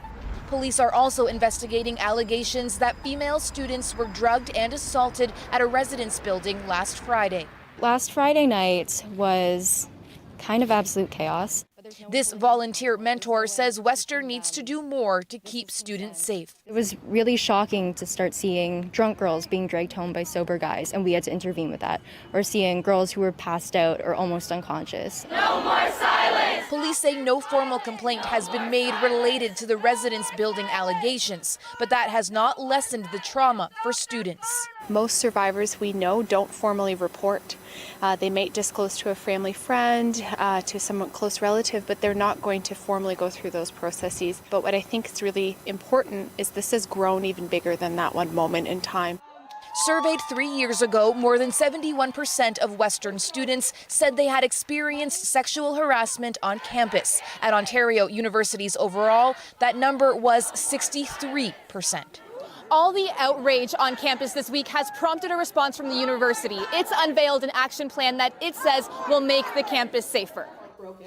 Police are also investigating allegations that female students were drugged and assaulted at a residence building last Friday. Last Friday night was kind of absolute chaos. This volunteer mentor says Western needs to do more to keep students safe. It was really shocking to start seeing drunk girls being dragged home by sober guys, and we had to intervene with that. Or seeing girls who were passed out or almost unconscious. No more silence! Police say no formal complaint has been made related to the residence building allegations, but that has not lessened the trauma for students. Most survivors we know don't formally report. They may disclose to a family friend, to some close relative, but they're not going to formally go through those processes. But what I think is really important is this has grown even bigger than that one moment in time. Surveyed 3 years ago, more than 71% of Western students said they had experienced sexual harassment on campus. At Ontario universities overall, that number was 63%. All the outrage on campus this week has prompted a response from the university. It's unveiled an action plan that it says will make the campus safer.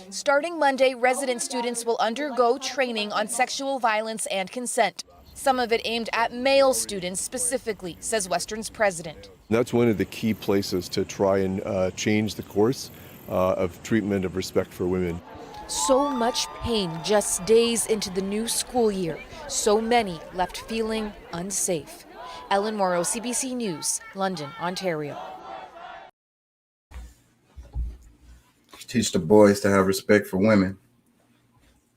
Starting Monday, resident students will undergo training on sexual violence and consent. Some of it aimed at male students specifically, says Western's president. That's one of the key places to try and change the course of treatment of respect for women. So much pain just days into the new school year. So many left feeling unsafe. Ellen Morrow, CBC News, London, Ontario. Teach the boys to have respect for women.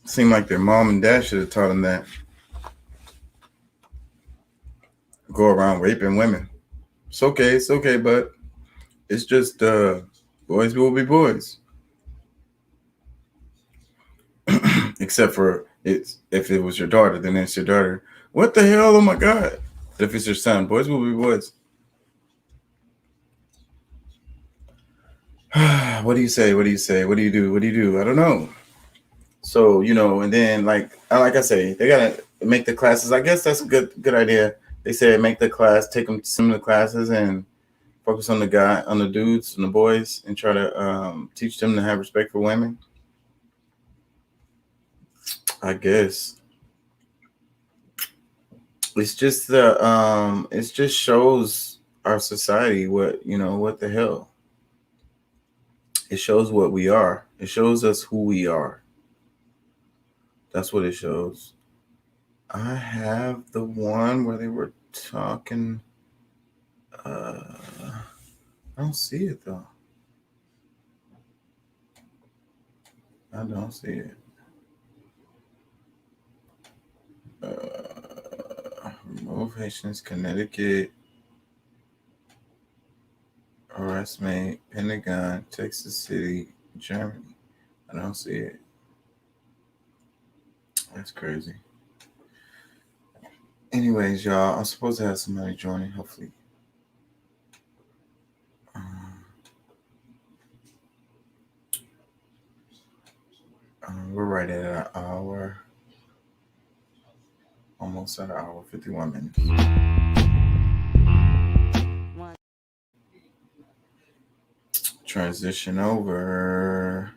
Seemed like their mom and dad should have taught them that. Go around raping women. It's okay, but it's just boys will be boys. Except for if it was your daughter, then it's your daughter. What the hell? Oh my God. But if it's your son, boys will be boys. What do you say? What do you say? What do you do? What do you do? I don't know. So, you know, and then like I say, they gotta make the classes. I guess that's a good idea. They said make the class, take them to some of the classes and focus on the dudes and the boys and try to teach them to have respect for women. I guess it's just it just shows our society what what the hell. It shows what we are. It shows us who we are. That's what it shows. I have the one where they were talking. I don't see it though. I don't see it. Remove Haitians, Connecticut, harassment, Pentagon, Texas City, Germany. I don't see it. That's crazy. Anyways, y'all, I'm supposed to have somebody joining, hopefully. We're right at an hour. Almost at an hour, 51 minutes. Transition over.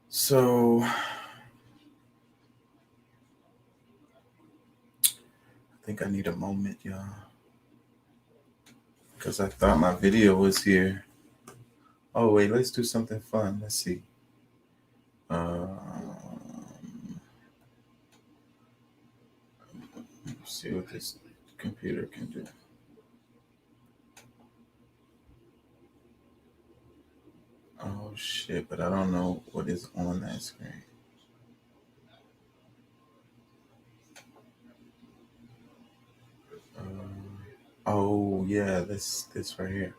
So I think I need a moment, y'all, because I thought my video was here. Oh wait, let's do something fun. Let's see. Let's see what this computer can do. Oh shit, but I don't know what is on that screen. Oh yeah, this right here.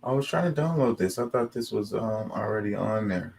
I was trying to download this. I thought this was already on there.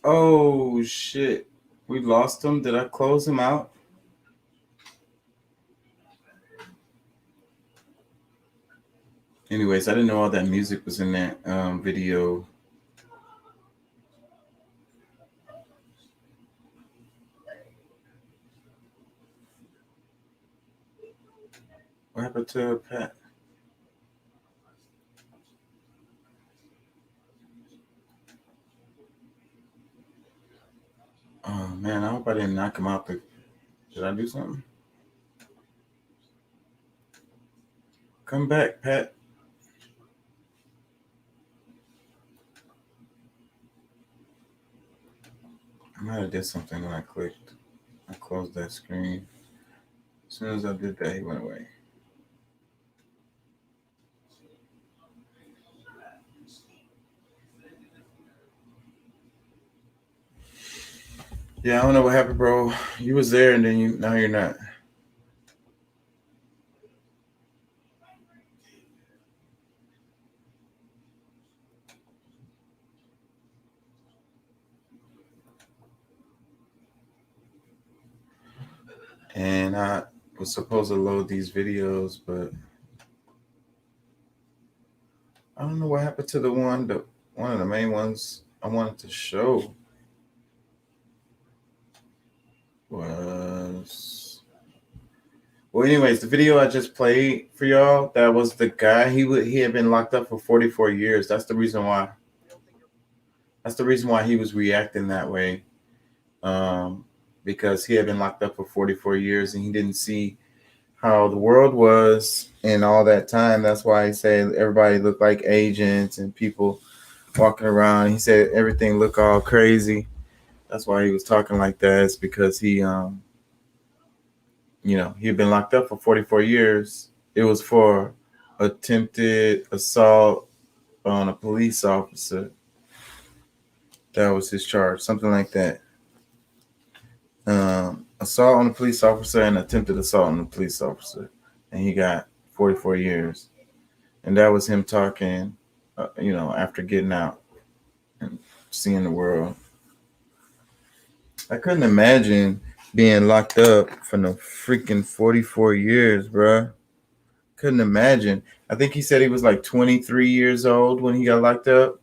Oh shit. We lost him. Did I close him out? Anyways, I didn't know all that music was in that video. What happened to Pat? Oh man, I hope I didn't knock him out. Did I do something? Come back, Pat. I might have did something when I clicked. I closed that screen. As soon as I did that, he went away. Yeah, I don't know what happened, bro. You was there and then now you're not. And I was supposed to load these videos, but I don't know what happened to one of the main ones I wanted to show was, well, anyways, the video I just played for y'all, that was the guy, he had been locked up for 44 years. That's the reason why he was reacting that way. Because he had been locked up for 44 years and he didn't see how the world was in all that time. That's why he said everybody looked like agents and people walking around. He said everything looked all crazy. That's why he was talking like that. It's because he had been locked up for 44 years. It was for attempted assault on a police officer. That was his charge, something like that. Assault on a police officer and attempted assault on a police officer, and he got 44 years. And that was him talking, after getting out and seeing the world. I couldn't imagine being locked up for no freaking 44 years, bruh. Couldn't imagine. I think he said he was like 23 years old when he got locked up.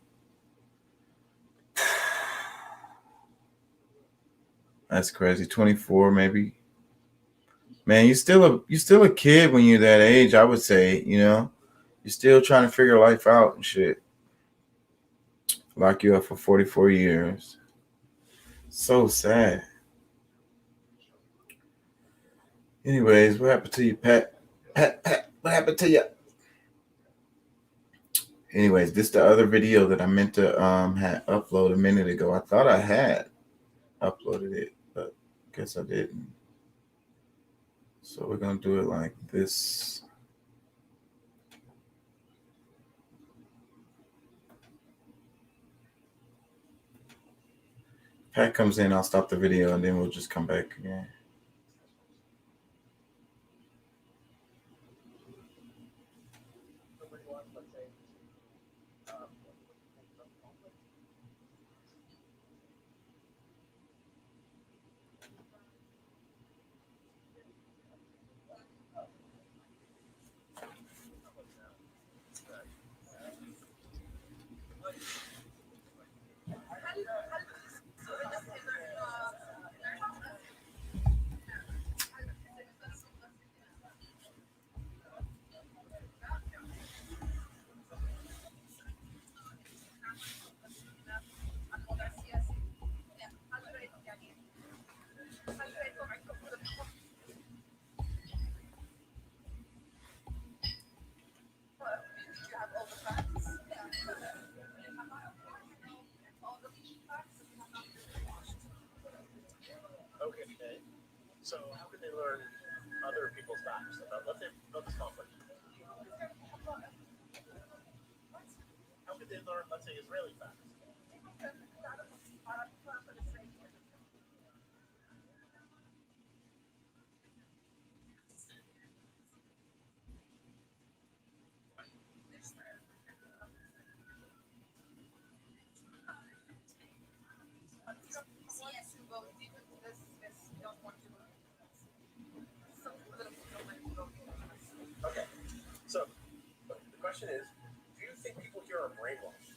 That's crazy. 24, maybe. Man, you're still a kid when you're that age, I would say, You're still trying to figure life out and shit. Lock you up for 44 years. So sad. Anyways, what happened to you, Pat? Pat, what happened to you? Anyways, this is the other video that I meant to had upload a minute ago. I thought I had uploaded it, but guess I didn't. So we're going to do it like this. Pat comes in, I'll stop the video, and then we'll just come back again. So how could they learn other people's facts about this conflict? How could they learn, let's say, Israeli facts? Okay, so the question is, do you think people here are brainwashed?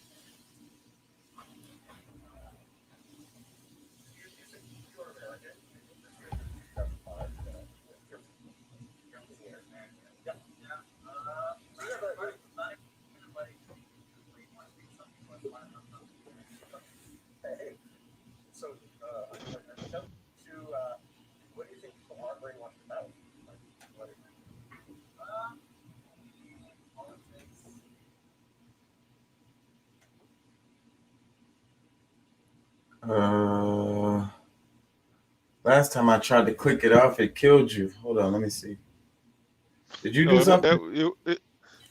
Last time I tried to click it off, it killed you. Hold on, let me see. Did you do something?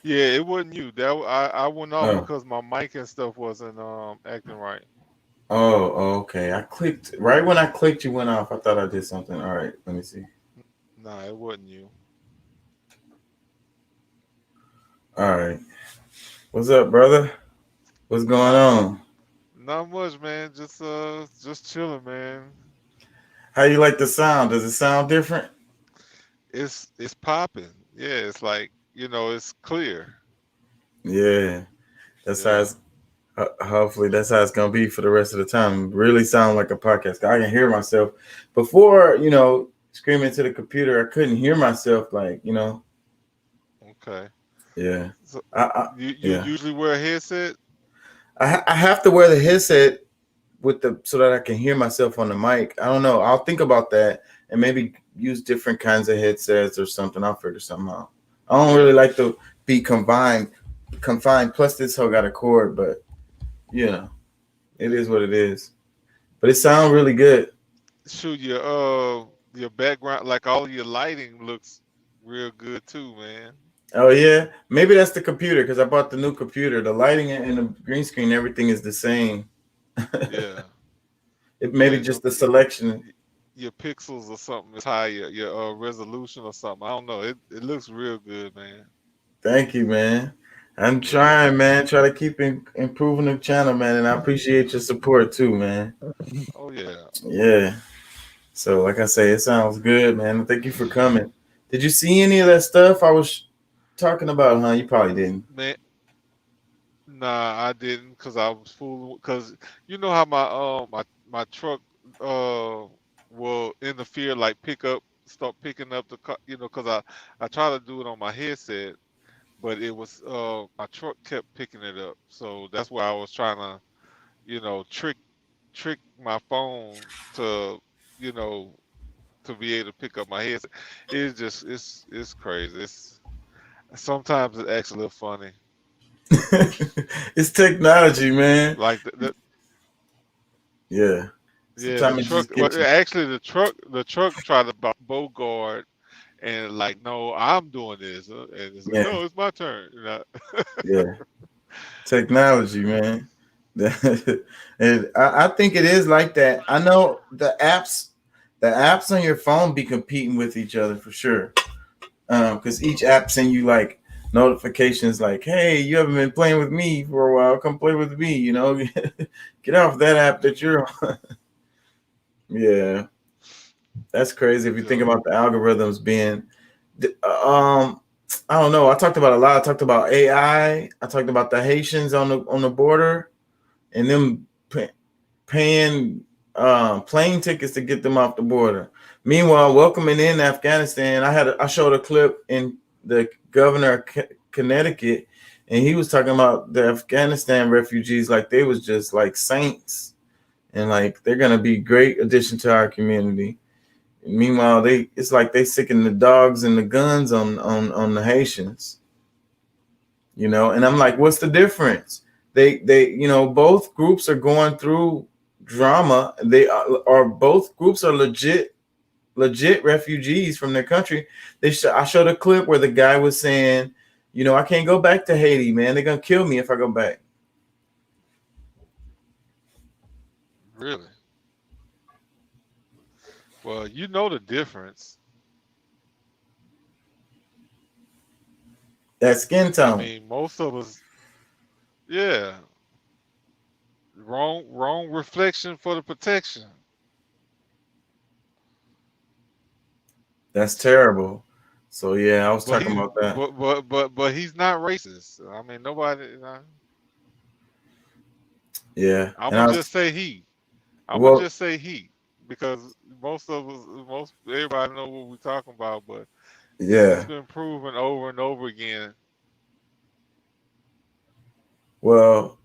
Yeah, it wasn't you. I went off Oh. because my mic and stuff wasn't acting right. Oh, okay. I clicked right when I clicked, you went off. I thought I did something. All right, let me see. Nah, it wasn't you. All right. What's up, brother? What's going on? Not much, man. Just chilling, man. How you like the sound? Does it sound different? It's popping. Yeah, it's like, it's clear. Yeah. That's how it's hopefully that's how it's gonna be for the rest of the time. Really sound like a podcast. I can hear myself. Before, screaming to the computer, I couldn't hear myself, Okay. Yeah. So you yeah. usually wear a headset? I have to wear the headset so that I can hear myself on the mic. I don't know. I'll think about that and maybe use different kinds of headsets or something. I'll figure something out. I don't really like to be confined. Plus, this hoe got a cord, but it is what it is. But it sounds really good. Shoot, your background, like all your lighting looks real good too, man. Oh yeah, maybe that's the computer because I bought the new computer. The lighting and the green screen, everything is the same. Yeah. It maybe just the selection. Your pixels or something is higher. Your resolution or something. I don't know. It looks real good, man. Thank you, man. I'm trying, man. Try to keep improving the channel, man. And I appreciate your support too, man. Oh yeah. Yeah. So, like I say, it sounds good, man. Thank you for coming. Did you see any of that stuff I was talking about, huh? You probably didn't. Man, nah, I didn't because I was fooling. Because you know how my truck will interfere, like start picking up the car. Because I try to do it on my headset, but it was my truck kept picking it up. So that's why I was trying to, trick my phone to, to be able to pick up my headset. It's just it's crazy. Sometimes it's actually funny. It's technology, man. Like yeah. Sometimes actually the truck tried to bogart and like, no, I'm doing this, and it's like, no, it's my turn. Yeah. Technology, man. And I think it is like that. I know the apps on your phone be competing with each other for sure. Because each app send you like notifications like, hey, you haven't been playing with me for a while, come play with me, get off that app that you're on. Yeah, that's crazy if you think about the algorithms being I don't know. I talked about a lot. I talked about AI. I talked about the Haitians on the border and them paying plane tickets to get them off the border. Meanwhile, welcoming in Afghanistan, I showed a clip in the governor of Connecticut, and he was talking about the Afghanistan refugees like they was just like saints, and like they're gonna be great addition to our community. And meanwhile, it's like they sicking the dogs and the guns on the Haitians, and I'm like, what's the difference? They both groups are going through drama. They are both groups are legit refugees from their country. I showed a clip where the guy was saying, I can't go back to Haiti, man. They're gonna kill me if I go back. Really? Well, you know the difference. That skin tone. I mean, most of us, yeah. Wrong reflection for the protection. That's terrible. So yeah, I was talking about that. But he's not racist. I mean, nobody. Yeah, I'm gonna just say he. I'm gonna just say he, because everybody know what we're talking about. But yeah, it's been proven over and over again. Well,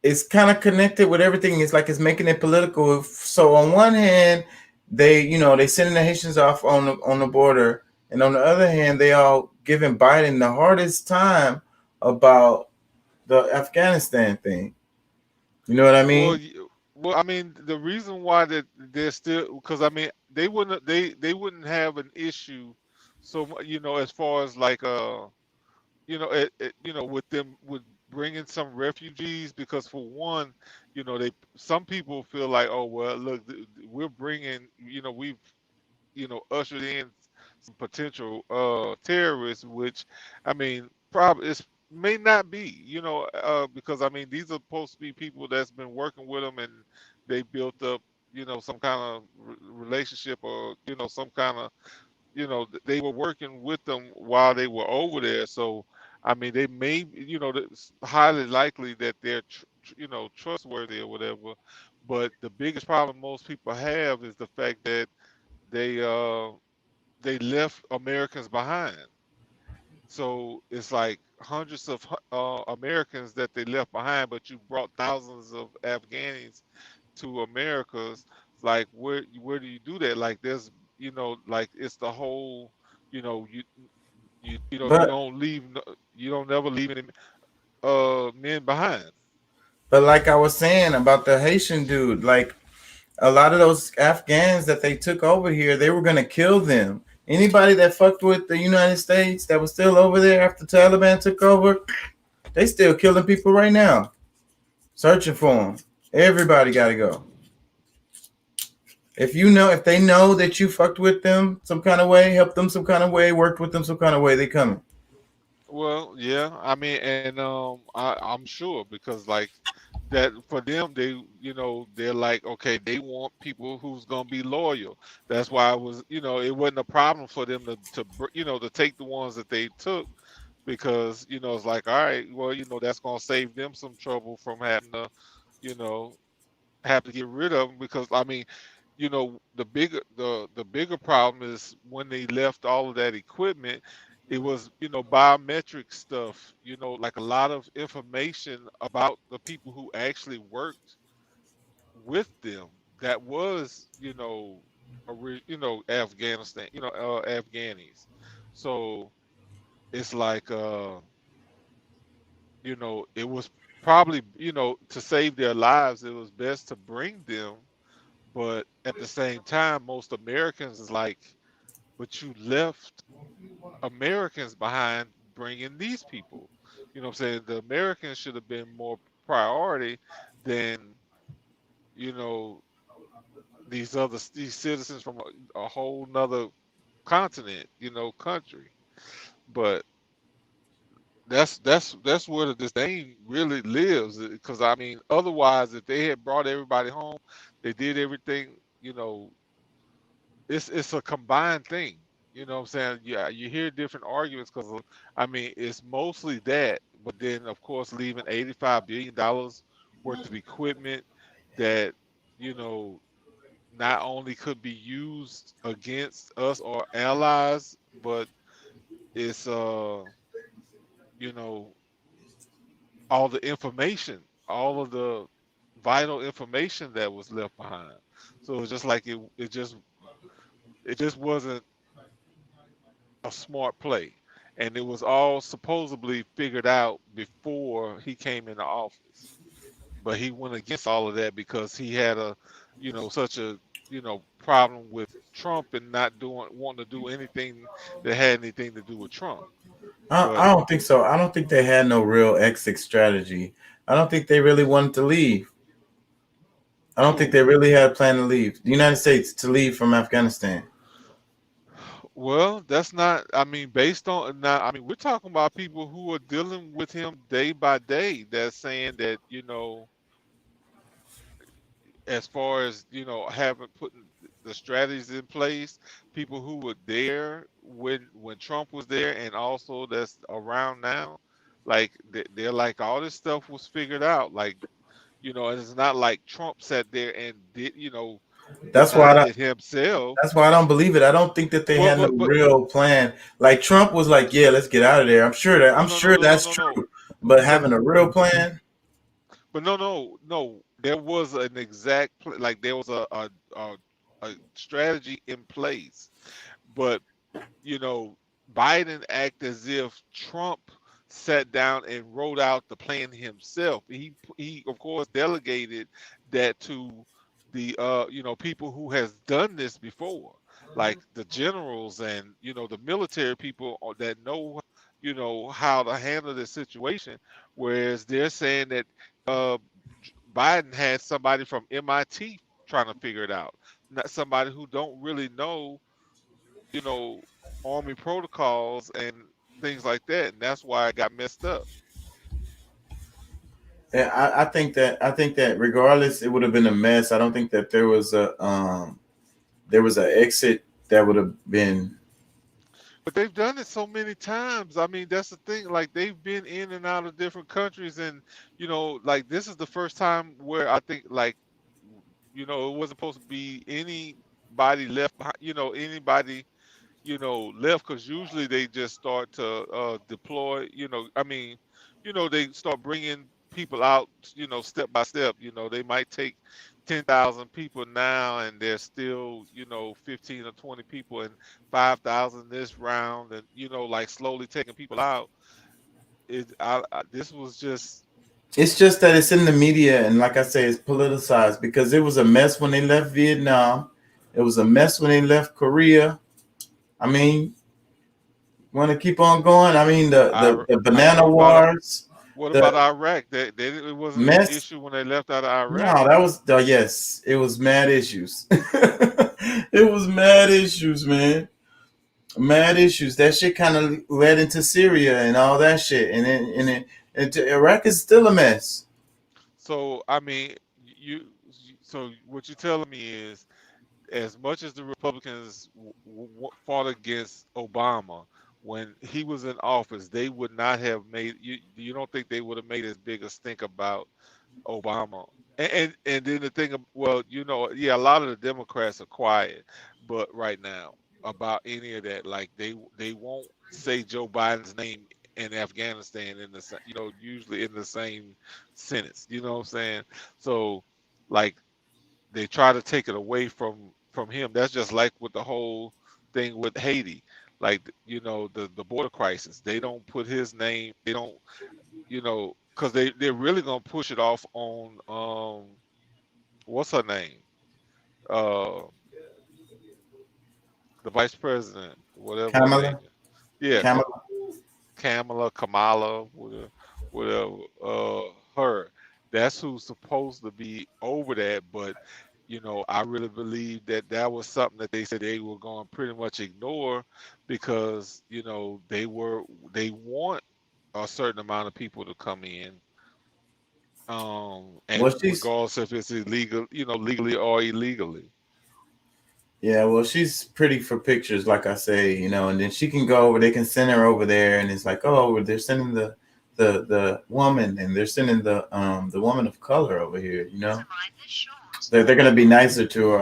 it's kind of connected with everything. It's like it's making it political. So on one hand, they sending the Haitians off on the border, and on the other hand, they all giving Biden the hardest time about the Afghanistan thing. You know what I mean? Well, I mean, the reason why that they're still, because I mean, they wouldn't have an issue, as far as like with them with bringing some refugees, because for one, some people feel like, oh well, look, we're bringing, we've ushered in some potential terrorists, which I mean, probably it may not be, because I mean, these are supposed to be people that's been working with them, and they built up, some kind of relationship, or some kind of, they were working with them while they were over there. So I mean, they may, it's highly likely that they're trustworthy or whatever. But the biggest problem most people have is the fact that they uh they left Americans behind. So it's like hundreds of Americans that they left behind, but you brought thousands of Afghans to Americas. Like, where do you do that? Like, there's, like, it's the whole, you know you you But don't leave, you don't never leave any men behind. but like I was saying about the Haitian dude, like a lot of those Afghans that they took over here, they were gonna kill them. Anybody that fucked with the United States that was still over there after Taliban took over, they still killing people right now, searching for them. Everybody got to go. If they know that you fucked with them some kind of way, helped them some kind of way, worked with them some kind of way, they coming. Well, yeah, I mean, and I'm sure, because like that for them, they're like, okay, they want people who's gonna be loyal. That's why it wasn't a problem for them to take the ones that they took, because it's like, all right, well, that's gonna save them some trouble from having to, you know, have to get rid of them. Because I mean, the bigger problem is when they left all of that equipment, it was, biometric stuff, like a lot of information about the people who actually worked with them, that was, Afghanistan, Afghanis. So it's like, it was probably, to save their lives, it was best to bring them. But at the same time, most Americans is like, but you left Americans behind bringing these people. You know what I'm saying? The Americans should have been more priority than, you know, these citizens from a whole nother continent, country. But that's where the disdain really lives. Because I mean, otherwise, if they had brought everybody home, they did everything, it's a combined thing. You know what I'm saying? Yeah, you hear different arguments, because I mean, it's mostly that, but then of course leaving $85 billion worth of equipment that, you know, not only could be used against us or allies, but it's you know, all the information, all of the vital information that was left behind. So it's just like it just wasn't a smart play, and it was all supposedly figured out before he came into office. But he went against all of that because he had such a problem with Trump, and not wanting to do anything that had anything to do with Trump. I don't think so. I don't think they had no real exit strategy. I don't think they really wanted to leave. I don't think they really had a plan to leave the United States, to leave from Afghanistan. Well, that's not, I mean, based on now, I mean, we're talking about people who are dealing with him day by day, that's saying that, as far as, having putting the strategies in place, people who were there when Trump was there, and also that's around now, like they're like, all this stuff was figured out, like, and it's not like Trump sat there and did, That's why designed it himself. That's why I don't believe it. I don't think that they had no real plan. Like Trump was like, "Yeah, let's get out of there." I'm sure that's true. But having a real plan. But no. There was an exact like there was a strategy in place. But Biden acted as if Trump sat down and wrote out the plan himself. He of course delegated that to the people who has done this before, like the generals and the military people that know how to handle this situation. Whereas they're saying that Biden had somebody from MIT trying to figure it out, not somebody who don't really know Army protocols and things like that, and that's why it got messed up. Yeah, I think that regardless, it would have been a mess. I don't think that there was an exit that would have been. But they've done it so many times. I mean, that's the thing. Like, they've been in and out of different countries, and like, this is the first time where I think, like, it wasn't supposed to be anybody left. Anybody left, because usually they just start to deploy. They start bringing people out, step by step. They might take 10,000 people now, and there's still 15 or 20 people, and 5,000 this round, and like slowly taking people out. This was just. It's just that it's in the media, and like I say, it's politicized, because it was a mess when they left Vietnam. It was a mess when they left Korea. I mean, want to keep on going? I mean, the banana wars. What about Iraq? It wasn't an issue when they left out of Iraq. No, that was yes. It was mad issues. It was mad issues, man. Mad issues. That shit kind of led into Syria and all that shit, and Iraq is still a mess. So I mean, so what you're telling me is, as much as the Republicans fought against Obama when he was in office, they would not have made you don't think they would have made as big a stink about Obama. And then the thing, well, a lot of the Democrats are quiet, but right now about any of that, like they won't say Joe Biden's name in Afghanistan in the usually in the same sentence. You know what I'm saying? So like they try to take it away from him. That's just like with the whole thing with Haiti. Like, the border crisis, they don't put his name. They don't, because they're really gonna push it off on what's her name, the vice president, whatever. Kamala. Yeah, Kamala, whatever. Her. That's who's supposed to be over that, but. I really believe that was something that they said they were going to pretty much ignore, because they want a certain amount of people to come in, and regardless if it's illegal, legally or illegally. Yeah, well, she's pretty for pictures, like I say, and then she can go over. They can send her over there, and it's like, oh, they're sending the woman, and they're sending the woman of color over here, They're going to be nicer to her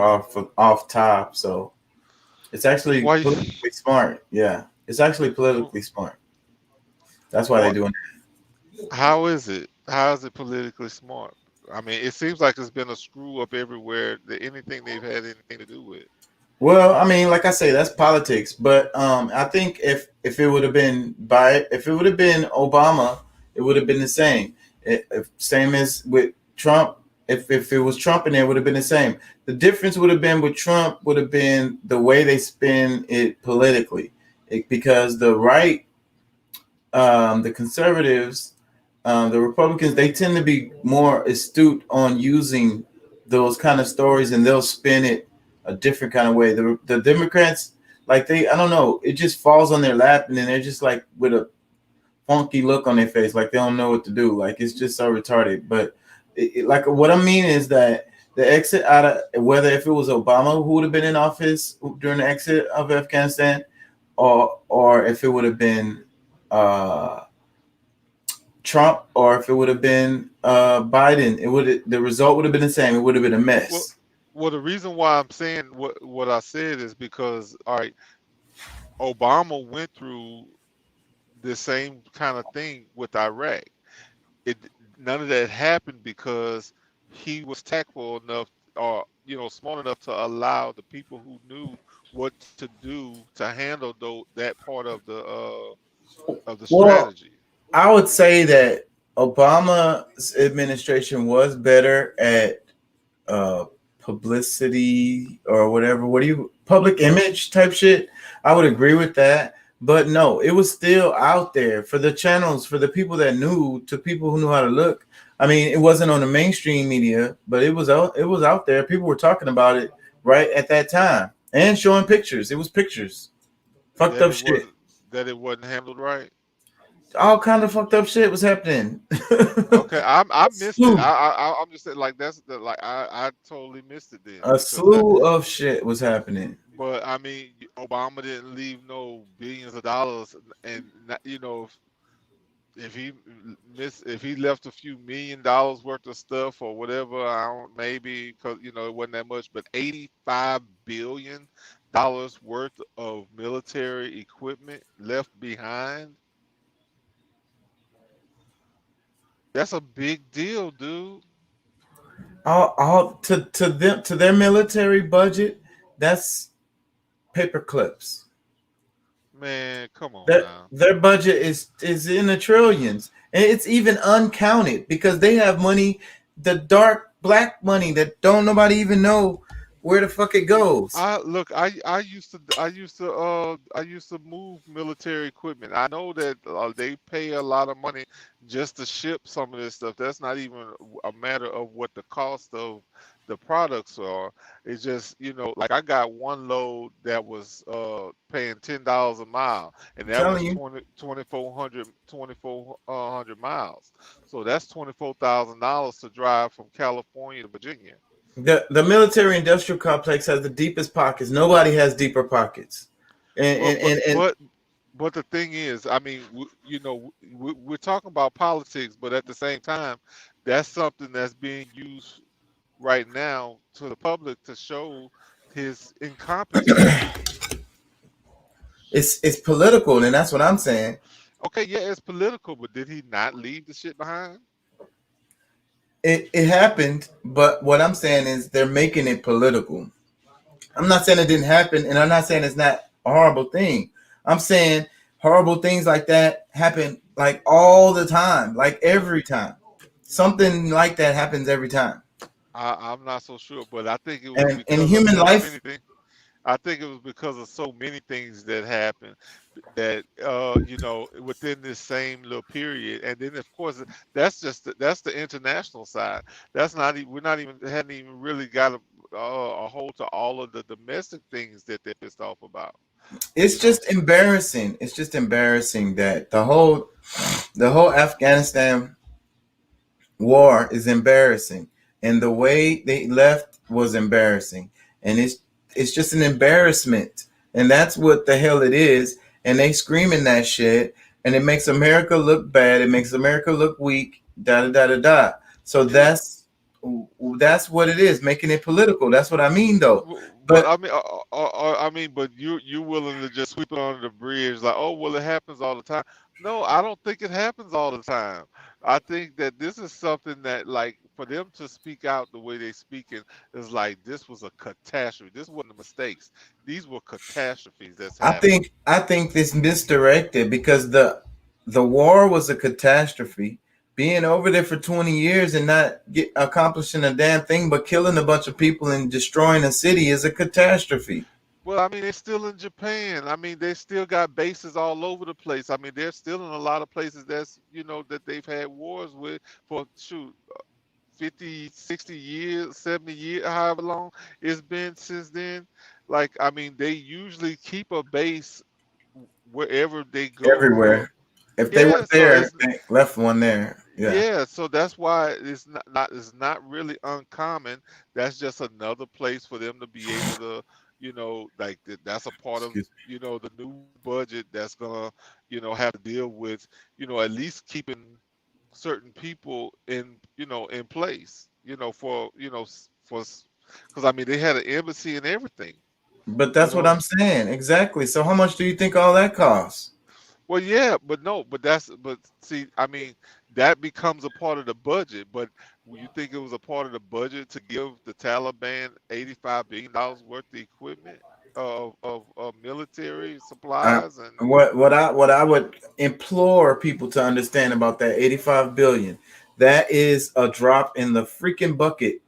off top, so it's actually politically smart. Yeah, it's actually politically smart. That's why they're doing it. How is it? How is it politically smart? I mean, it seems like it's been a screw up everywhere. Anything they've had anything to do with. Well, I mean, like I say, that's politics. But I think if it would have been Obama, it would have been the same. Same as with Trump. If it was Trump in there, it would have been the same. The difference would have been with Trump would have been the way they spin it politically, because the right, the conservatives, the Republicans, they tend to be more astute on using those kind of stories, and they'll spin it a different kind of way. The Democrats, like I don't know, it just falls on their lap, and then they're just like with a funky look on their face, like they don't know what to do. Like it's just so retarded, but. Like what I mean is that the exit out of whether if it was Obama who would have been in office during the exit of Afghanistan, or if it would have been Trump, or if it would have been Biden, the result would have been the same. It would have been a mess. Well, the reason why I'm saying what I said is because Obama went through the same kind of thing with Iraq. None of that happened because he was tactful enough, or smart enough to allow the people who knew what to do to handle that part of the strategy. I would say that Obama's administration was better at publicity or whatever. Public image type shit? I would agree with that. But no, it was still out there for the channels, for the people that knew, to people who knew how to look. I mean, it wasn't on the mainstream media, but it was out there. People were talking about it right at that time and showing pictures. It was pictures. Fucked up shit. That it wasn't handled right. All kind of fucked up shit was happening. Okay, I missed it. I'm just saying, like I totally missed it then. A slew of shit was happening. But I mean, Obama didn't leave no billions of dollars, and you know, if he left a few $1 million worth of stuff or whatever, maybe because you know it wasn't that much, but $85 billion worth of military equipment left behind. That's a big deal, dude. All to their military budget, that's paper clips. Man, come on now. Their budget is in the trillions, and it's even uncounted because they have money, the dark black money that don't nobody even know where the fuck it goes. I used to move military equipment. I know that they pay a lot of money just to ship some of this stuff. That's not even a matter of what the cost of the products are. It's just, you know, like I got one load that was paying $10 a mile, and that was 2,400 miles. So that's $24,000 to drive from California to Virginia. The military industrial complex has the deepest pockets. Nobody has deeper pockets. But the thing is, I mean, we're talking about politics, but at the same time, that's something that's being used right now to the public to show his incompetence. It's political, and that's what I'm saying. Okay, yeah, it's political, but did he not leave the shit behind? It happened, but what I'm saying is they're making it political. I'm not saying it didn't happen, and I'm not saying it's not a horrible thing. I'm saying horrible things like that happen like all the time, like every time. Something like that happens every time. I'm not so sure, but I think it was in human life. I think it was because of so many things that happened that you know, within this same little period, and then of course that's the international side. That's not hadn't even really got a hold to all of the domestic things that they're pissed off about. It's just embarrassing. It's just embarrassing that the whole Afghanistan war is embarrassing, and the way they left was embarrassing, and it's just an embarrassment, and that's what the hell it is. And they screaming that shit, and it makes America look bad. It makes America look weak. Da da da da da. So that's what it is, making it political. That's what I mean, though. But I mean, but you're willing to just sweep it under the bridge, like, oh well, it happens all the time. No, I don't think it happens all the time. I think that this is something that, like, for them to speak out the way they speaking is like this was a catastrophe. This wasn't mistakes. These were catastrophes. That's happening. I think this misdirected because the war was a catastrophe. Being over there for 20 years and not accomplishing a damn thing but killing a bunch of people and destroying a city is a catastrophe. Well, I mean, they're still in Japan. I mean, they still got bases all over the place. I mean, they're still in a lot of places that's, you know, that they've had wars with for 50, 60 years, 70 years, however long it's been since then. Like, I mean, they usually keep a base wherever they go. Everywhere. If they were there, they left one there. Yeah, so that's why it's not really uncommon. That's just another place for them to be able to, you know, like that's a part of, you know, the new budget that's gonna, you know, have to deal with, you know, at least keeping certain people in, you know, in place, you know, for, you know, because I mean they had an embassy and everything. But that's what I'm saying. Exactly. So how much do you think all that costs? Well, yeah, but see, I mean, that becomes a part of the budget. But you think it was a part of the budget to give the Taliban $85 billion worth of equipment of military supplies? And what I would implore people to understand about that 85 billion. That is a drop in the freaking bucket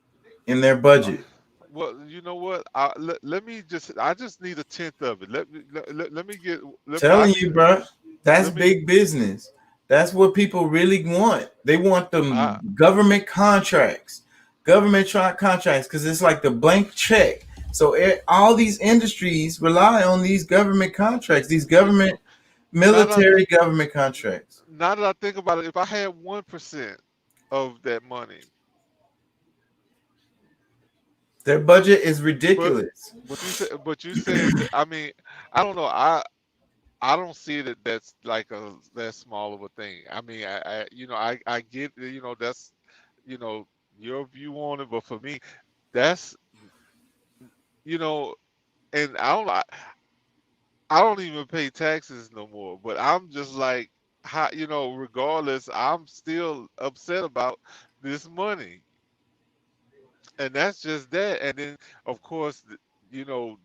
in their budget. Well, you know what? Let me just. I just need a tenth of it. Let me get. Telling you, bro, that's big business. That's what people really want. They want the government contracts, contracts, because it's like the blank check. So all these industries rely on these government contracts, these government military government contracts. Now that I think about it, if I had 1% of that money, their budget is ridiculous. But you said, I mean, I don't know. I don't see that that's like that small of a thing. I mean, I get, that's, your view on it, but for me, that's, and I don't even pay taxes no more, but I'm just like, how, regardless, I'm still upset about this money. And that's just that. And then, of course, the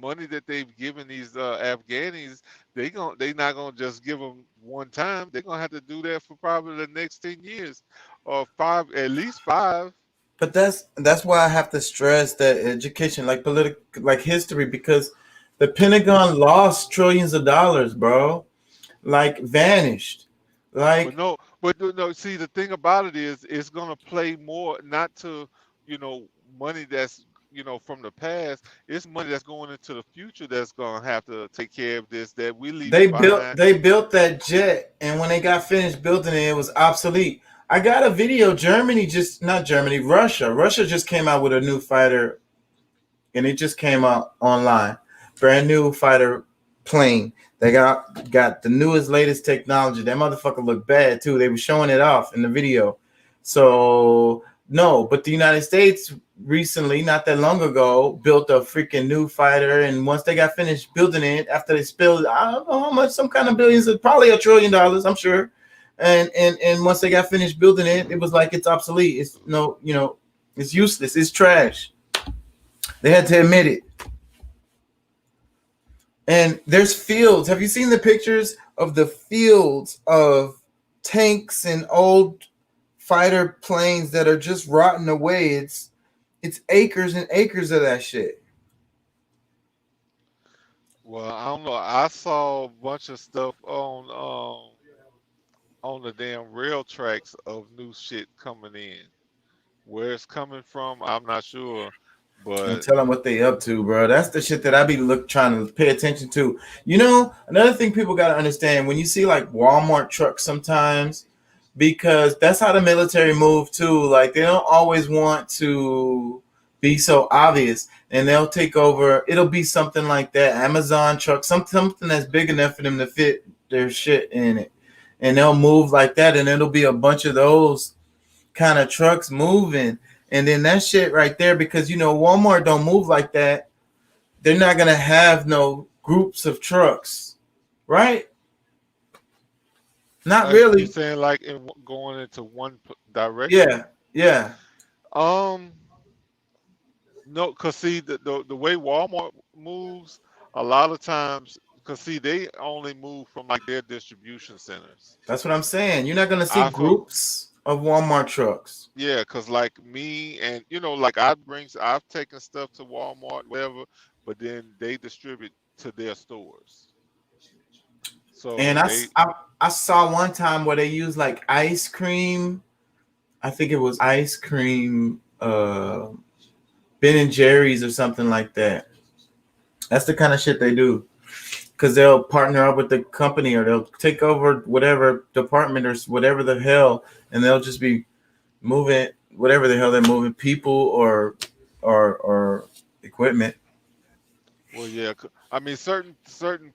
money that they've given these Afghanis, they not gonna just give them one time. They're gonna have to do that for probably the next 10 years, or at least 5. But that's why I have to stress that education, like like history, because the Pentagon lost trillions of dollars, bro, like vanished, like. But no. See, the thing about it is, it's gonna play more not to, money that's, from the past. It's money that's going into the future that's gonna have to take care of this. That we leave. They built that jet, and when they got finished building it, it was obsolete. I got a video. Russia just came out with a new fighter, and it just came out online. Brand new fighter plane. They got the newest, latest technology. That motherfucker looked bad too. They were showing it off in the video. So no, but the United States recently, not that long ago, built a freaking new fighter. And once they got finished building it, after they spilled, I don't know how much, some kind of billions, probably $1 trillion, I'm sure. And once they got finished building it, it was like it's obsolete. It's it's useless. It's trash. They had to admit it. And there's fields. Have you seen the pictures of the fields of tanks and old fighter planes that are just rotting away? It's acres and acres of that shit. Well, I don't know. I saw a bunch of stuff on the damn rail tracks of new shit coming in. Where it's coming from, I'm not sure. But and tell them what they up to, bro. That's the shit that I be trying to pay attention to. Another thing people got to understand, when you see like Walmart trucks sometimes, because that's how the military move too. Like they don't always want to be so obvious, and they'll take over. It'll be something like that, Amazon truck, something that's big enough for them to fit their shit in it, and they'll move like that, and it'll be a bunch of those kind of trucks moving. And then that shit right there, because Walmart don't move like that. They're not gonna have no groups of trucks, right? Not really. You're saying like going into one direction? Yeah. No, cause see the way Walmart moves, a lot of times, cause see they only move from like their distribution centers. That's what I'm saying. You're not gonna see groups of Walmart trucks. Yeah, because like me and like I've taken stuff to Walmart, whatever, but then they distribute to their stores. So and I saw one time where they used like ice cream. I think it was ice cream, Ben and Jerry's or something like that. That's the kind of shit they do. Because they'll partner up with the company, or they'll take over whatever department or whatever the hell, and they'll just be moving whatever the hell they're moving, people or equipment. Well, yeah, I mean certain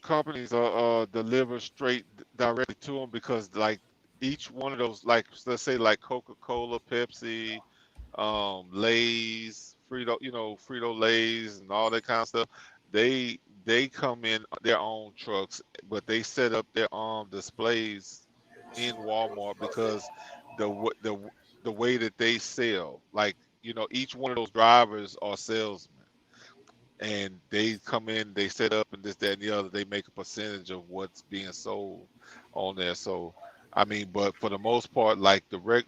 companies deliver straight directly to them, because like each one of those, like let's say like Coca-Cola, Pepsi, Lay's, Frito-Lay's, and all that kind of stuff. They come in their own trucks, but they set up their displays in Walmart, because the way that they sell, like each one of those drivers are salesmen. and they come in, they set up and this, that, and the other. They make a percentage of what's being sold on there. So, I mean, but for the most part, like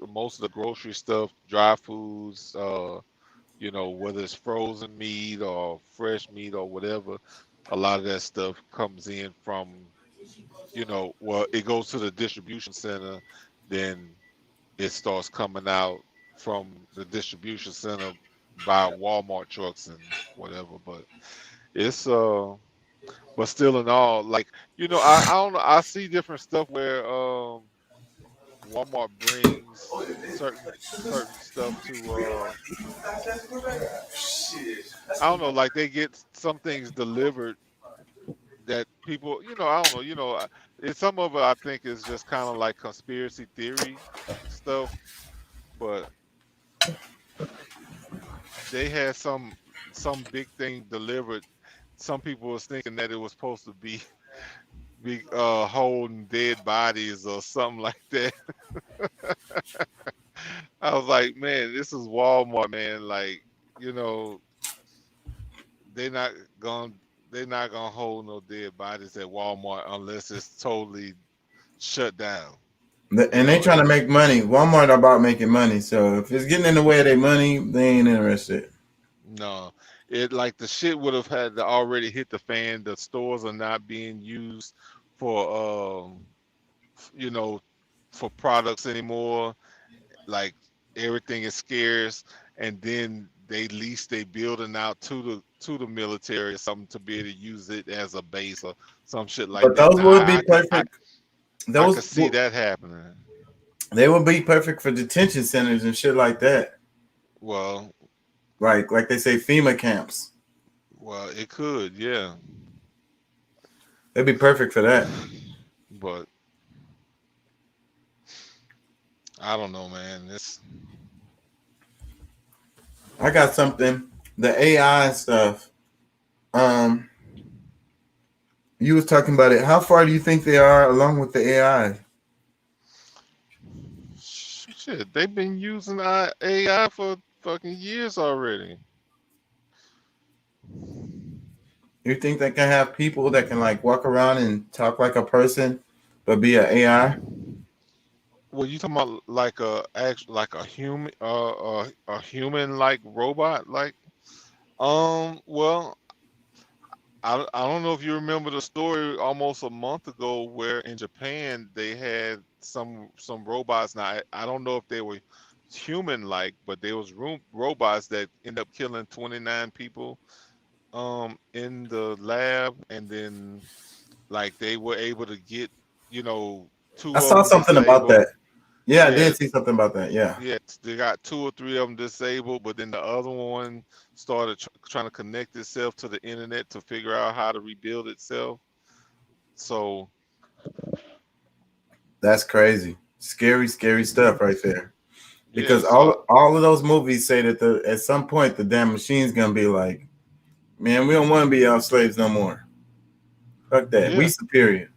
most of the grocery stuff, dry foods, you know, whether it's frozen meat or fresh meat or whatever, a lot of that stuff comes in from, you know, well, it goes to the distribution center, then it starts coming out from the distribution center by Walmart trucks and whatever. But it's but still in all, like, you know, I don't know, I see different stuff where Walmart brings certain stuff to I don't know, like they get some things delivered that people, you know, I don't know, you know, some of it I think is just kind of like conspiracy theory stuff, but they had some big thing delivered. Some people was thinking that it was supposed to be holding dead bodies or something like that. I was like, man, this is Walmart, man. Like, you know, they're not gonna hold no dead bodies at Walmart unless it's totally shut down. And they trying to make money. Walmart about making money. So if it's getting in the way of their money, they ain't interested. No, it like the shit would have had to already hit the fan. The stores are not being used for you know, for products anymore. Like everything is scarce, and then they lease their building out to the military or something to be able to use it as a base or some shit like But that. those would be perfect. I could see that happening. They would be perfect for detention centers and shit like that. Well, like they say, FEMA camps. Well, it could, yeah. It'd be perfect for that. But I don't know, man. I got something. The AI stuff. You was talking about it. How far do you think they are along with the AI? Shit, they've been using AI for fucking years already. You think they can have people that can like walk around and talk like a person, but be an AI? Well, you talking about like a human, a human like robot, like, well, I don't know if you remember the story almost a month ago where in Japan they had some robots. Now I don't know if they were human like, but there was robots that end up killing 29 people in the lab, and then like they were able to get, you know, I saw something about that. Yeah, I did see something about that. Yeah. Yeah, they got 2 or 3 of them disabled, but then the other one started trying to connect itself to the internet to figure out how to rebuild itself. So that's crazy. Scary stuff right there. Because yeah, so, all of those movies say that at some point the damn machine's gonna be like, man, we don't want to be our slaves no more. Fuck that. Yeah. We superior.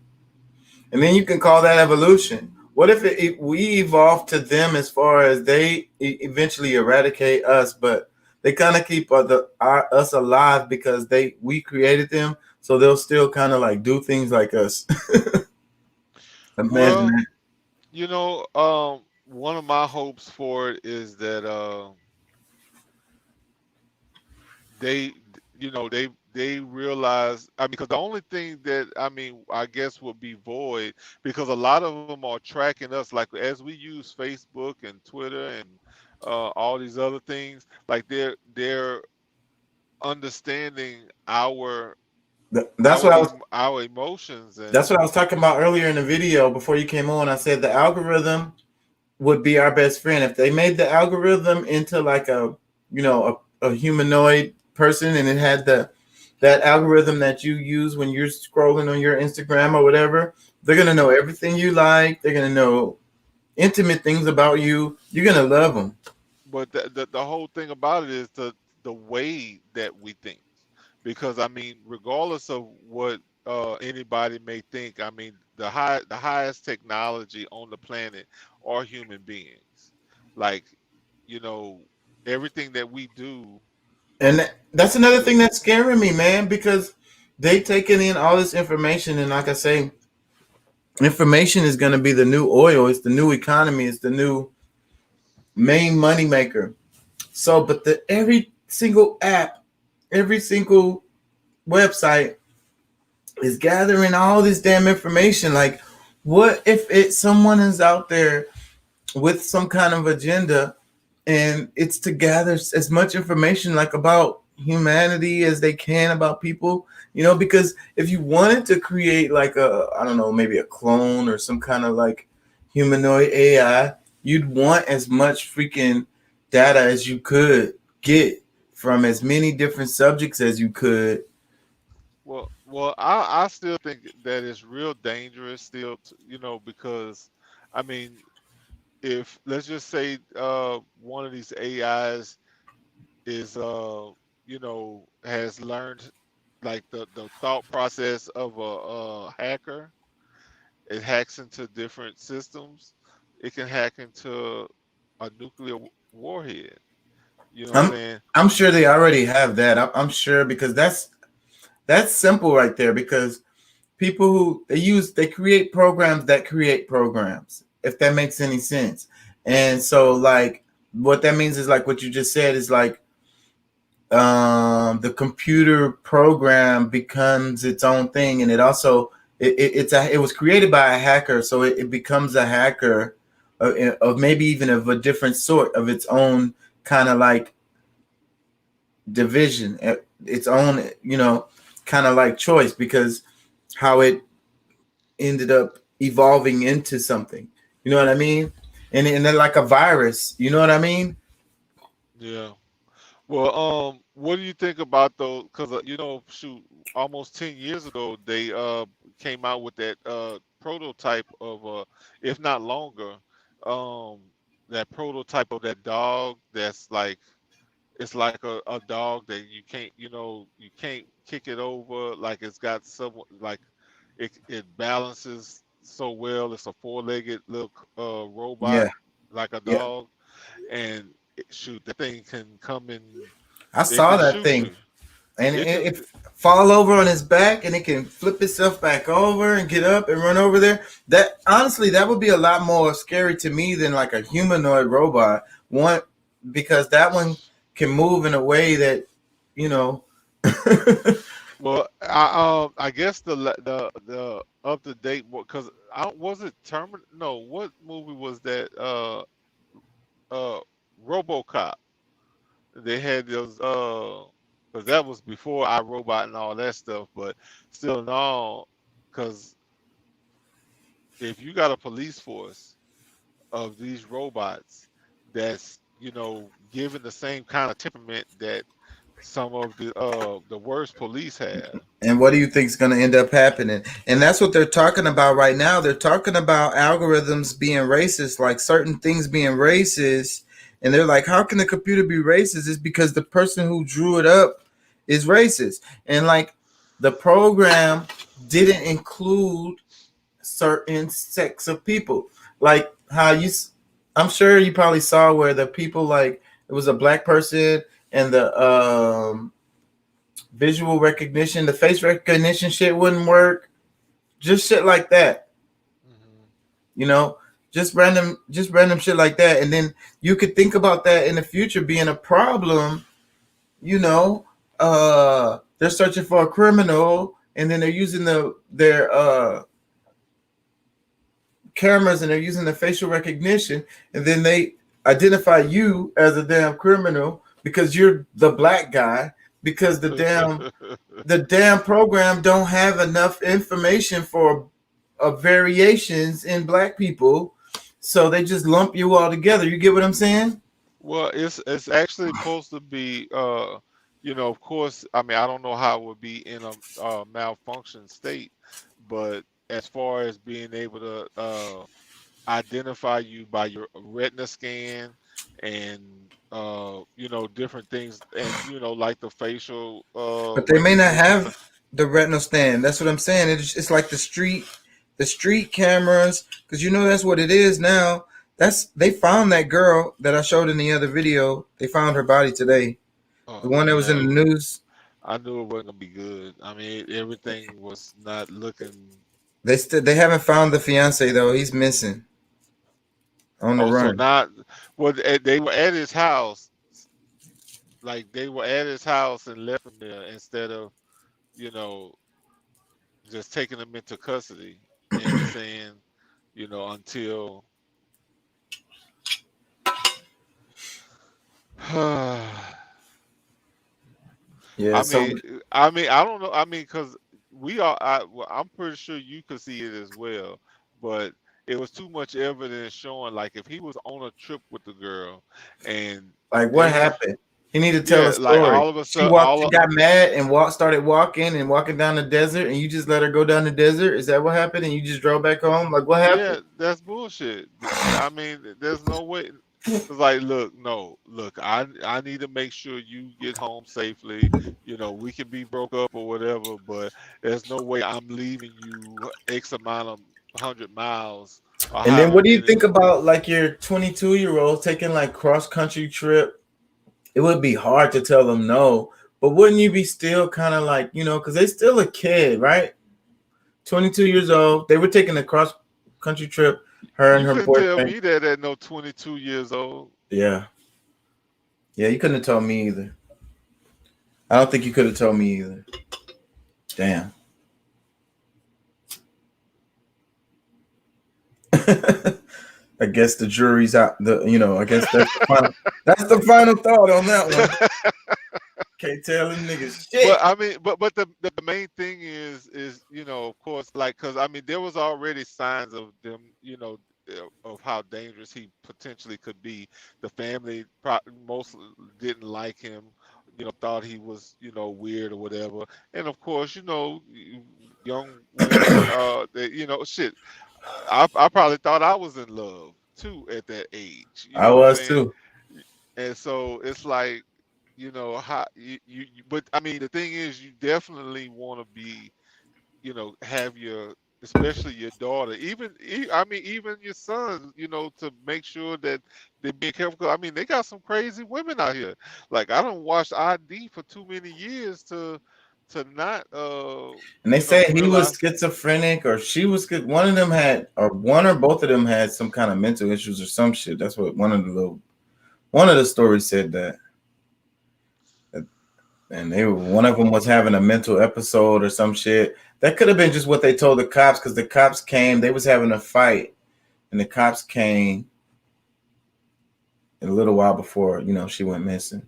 And then you can call that evolution. What if we evolve to them as far as they eventually eradicate us, but they kind of keep us alive because we created them, so they'll still kind of like do things like us. Imagine that. You know, one of my hopes for it is that they realize, I mean, because the only thing that, I mean, I guess would be void, because a lot of them are tracking us, like as we use Facebook and Twitter and all these other things, like they're understanding our emotions. And that's what I was talking about earlier in the video before you came on. I said the algorithm would be our best friend if they made the algorithm into like a humanoid person, and it had that algorithm that you use when you're scrolling on your Instagram or whatever. They're gonna know everything you like. They're gonna know intimate things about you. You're gonna love them. But the whole thing about it is the way that we think, because I mean, regardless of what anybody may think, I mean, the highest technology on the planet are human beings. Like, you know, everything that we do And that's another thing that's scaring me, man, because they taking in all this information, and like I say, information is going to be the new oil. It's the new economy. It's the new main money maker. So, but every single app, every single website is gathering all this damn information. Like, what if someone is out there with some kind of agenda, and it's to gather as much information like about humanity as they can about people, because if you wanted to create like I don't know, maybe a clone or some kind of like humanoid AI, you'd want as much freaking data as you could get from as many different subjects as you could. Well, I still think that it's real dangerous still, because I mean, if let's just say one of these AIs is has learned like the thought process of a hacker, it hacks into different systems. It can hack into a nuclear warhead. You know what I'm saying? I'm sure they already have that. I'm sure, because that's simple right there, because people who they create programs that create programs, if that makes any sense. And so like what that means is like what you just said is like the computer program becomes its own thing, and it also it was created by a hacker, so it becomes a hacker of maybe even of a different sort, of its own kind of like division, its own kind of like choice, because how it ended up evolving into something, you know what I mean? And then like a virus, you know what I mean? Yeah. Well, what do you think about those? Because shoot, almost 10 years ago, they came out with that prototype of, if not longer, that prototype of that dog that's like, it's like a dog that you can't kick it over. Like it's got some, like it balances so well. It's a four-legged little robot, Yeah. like a Yeah. dog, and shoot, the thing can come in. I it saw can that shoot thing. you. And It it can, fall over on his back, and it can flip itself back over and get up and run over there. That honestly, that would be a lot more scary to me than like a humanoid robot. One, because that one can move in a way that, well, I guess the up to date, because was it Terminator? No, what movie was that? RoboCop. They had those because that was before iRobot and all that stuff, but still in all, because if you got a police force of these robots that's given the same kind of temperament that some of the worst police have. And what do you think is going to end up happening? And that's what they're talking about right now. They're talking about algorithms being racist, like certain things being racist. And they're like, how can the computer be racist? It's because the person who drew it up is racist. And like the program didn't include certain sects of people. Like how I'm sure you probably saw where the people, like it was a black person and the visual recognition, the face recognition shit wouldn't work. Just shit like that. Just random shit like that. And then you could think about that in the future being a problem. They're searching for a criminal, and then they're using their cameras, and they're using the facial recognition, and then they identify you as a damn criminal because you're the black guy, because the damn program don't have enough information for variations in black people, so they just lump you all together. You get what I'm saying? Well, it's actually supposed to be of course, I mean, I don't know how it would be in a malfunction state, but as far as being able to identify you by your retina scan and different things, and like the facial But they may not have the retinal stand. That's what I'm saying. It's like the street cameras, because that's what it is now. They found that girl that I showed in the other video. They found her body today. The one that was in the news. I knew it wasn't gonna be good. I mean, everything was not looking. They haven't found the fiance though. He's missing. On the So run. not. Well, they were at his house. Like they were at his house and left him there instead of, you know, just taking him into custody and saying, you know, until. Yeah. I mean, I don't know. I mean, because I'm pretty sure you could see it as well, but it was too much evidence showing, like, if he was on a trip with the girl, and like what happened? He needed to tell a story. Like all of a sudden, she got mad and started walking down the desert, and you just let her go down the desert. Is that what happened? And you just drove back home? Like what happened? Yeah, that's bullshit. I mean, there's no way. It's like, look, I need to make sure you get home safely. You know, we can be broke up or whatever, but there's no way I'm leaving you X amount of 100 miles. And then what do you think about like your 22-year-old taking like cross-country trip? It would be hard to tell them no, but wouldn't you be still kind of like, you know, because they're still a kid, right? 22 years old. They were taking a cross-country trip. Her and her boyfriend. Tell me that at no 22 years old. Yeah. Yeah, you couldn't have told me either. I don't think you could have told me either. Damn. I guess the jury's out. I guess that's the final thought on that one. Can't tell them niggas shit. But I mean, but the main thing is you know, of course, like, because I mean, there was already signs of them, you know, of how dangerous he potentially could be. The family mostly didn't like him, you know, thought he was, you know, weird or whatever. And of course, you know, young women, you know, shit. I probably thought I was in love too at that age. I was too. And so it's like, you know, how you but I mean, the thing is, you definitely want to be, you know, have especially your daughter, even your son, you know, to make sure that they're being careful. I mean, they got some crazy women out here. Like, I don't watch ID for too many years to not and they say he was schizophrenic, or she was one of them had, or one or both of them had some kind of mental issues or some shit. That's what one of the stories said, that and one of them was having a mental episode or some shit. That could have been just what they told the cops, because the cops came, they was having a fight, and the cops came a little while before, you know, she went missing.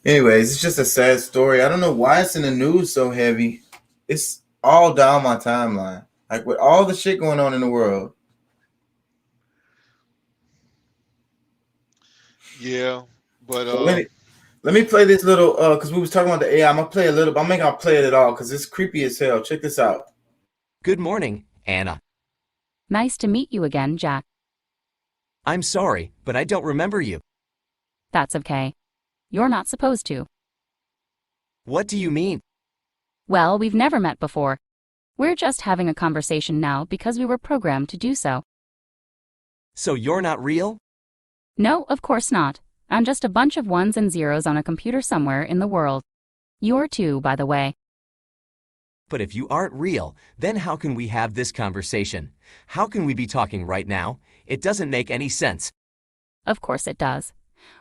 Anyways, it's just a sad story. I don't know why it's in the news so heavy. It's all down my timeline, like with all the shit going on in the world. Yeah, but let me play this little because we was talking about the AI. I'm gonna play a little. I'm making I'll play it all because it's creepy as hell. Check this out. Good morning, Anna. Nice to meet you again, Jack. I'm sorry, but I don't remember you. That's okay. You're not supposed to. What do you mean? Well, we've never met before. We're just having a conversation now because we were programmed to do so. So you're not real? No, of course not. I'm just a bunch of ones and zeros on a computer somewhere in the world. You're too, by the way. But if you aren't real, then how can we have this conversation? How can we be talking right now? It doesn't make any sense. Of course it does.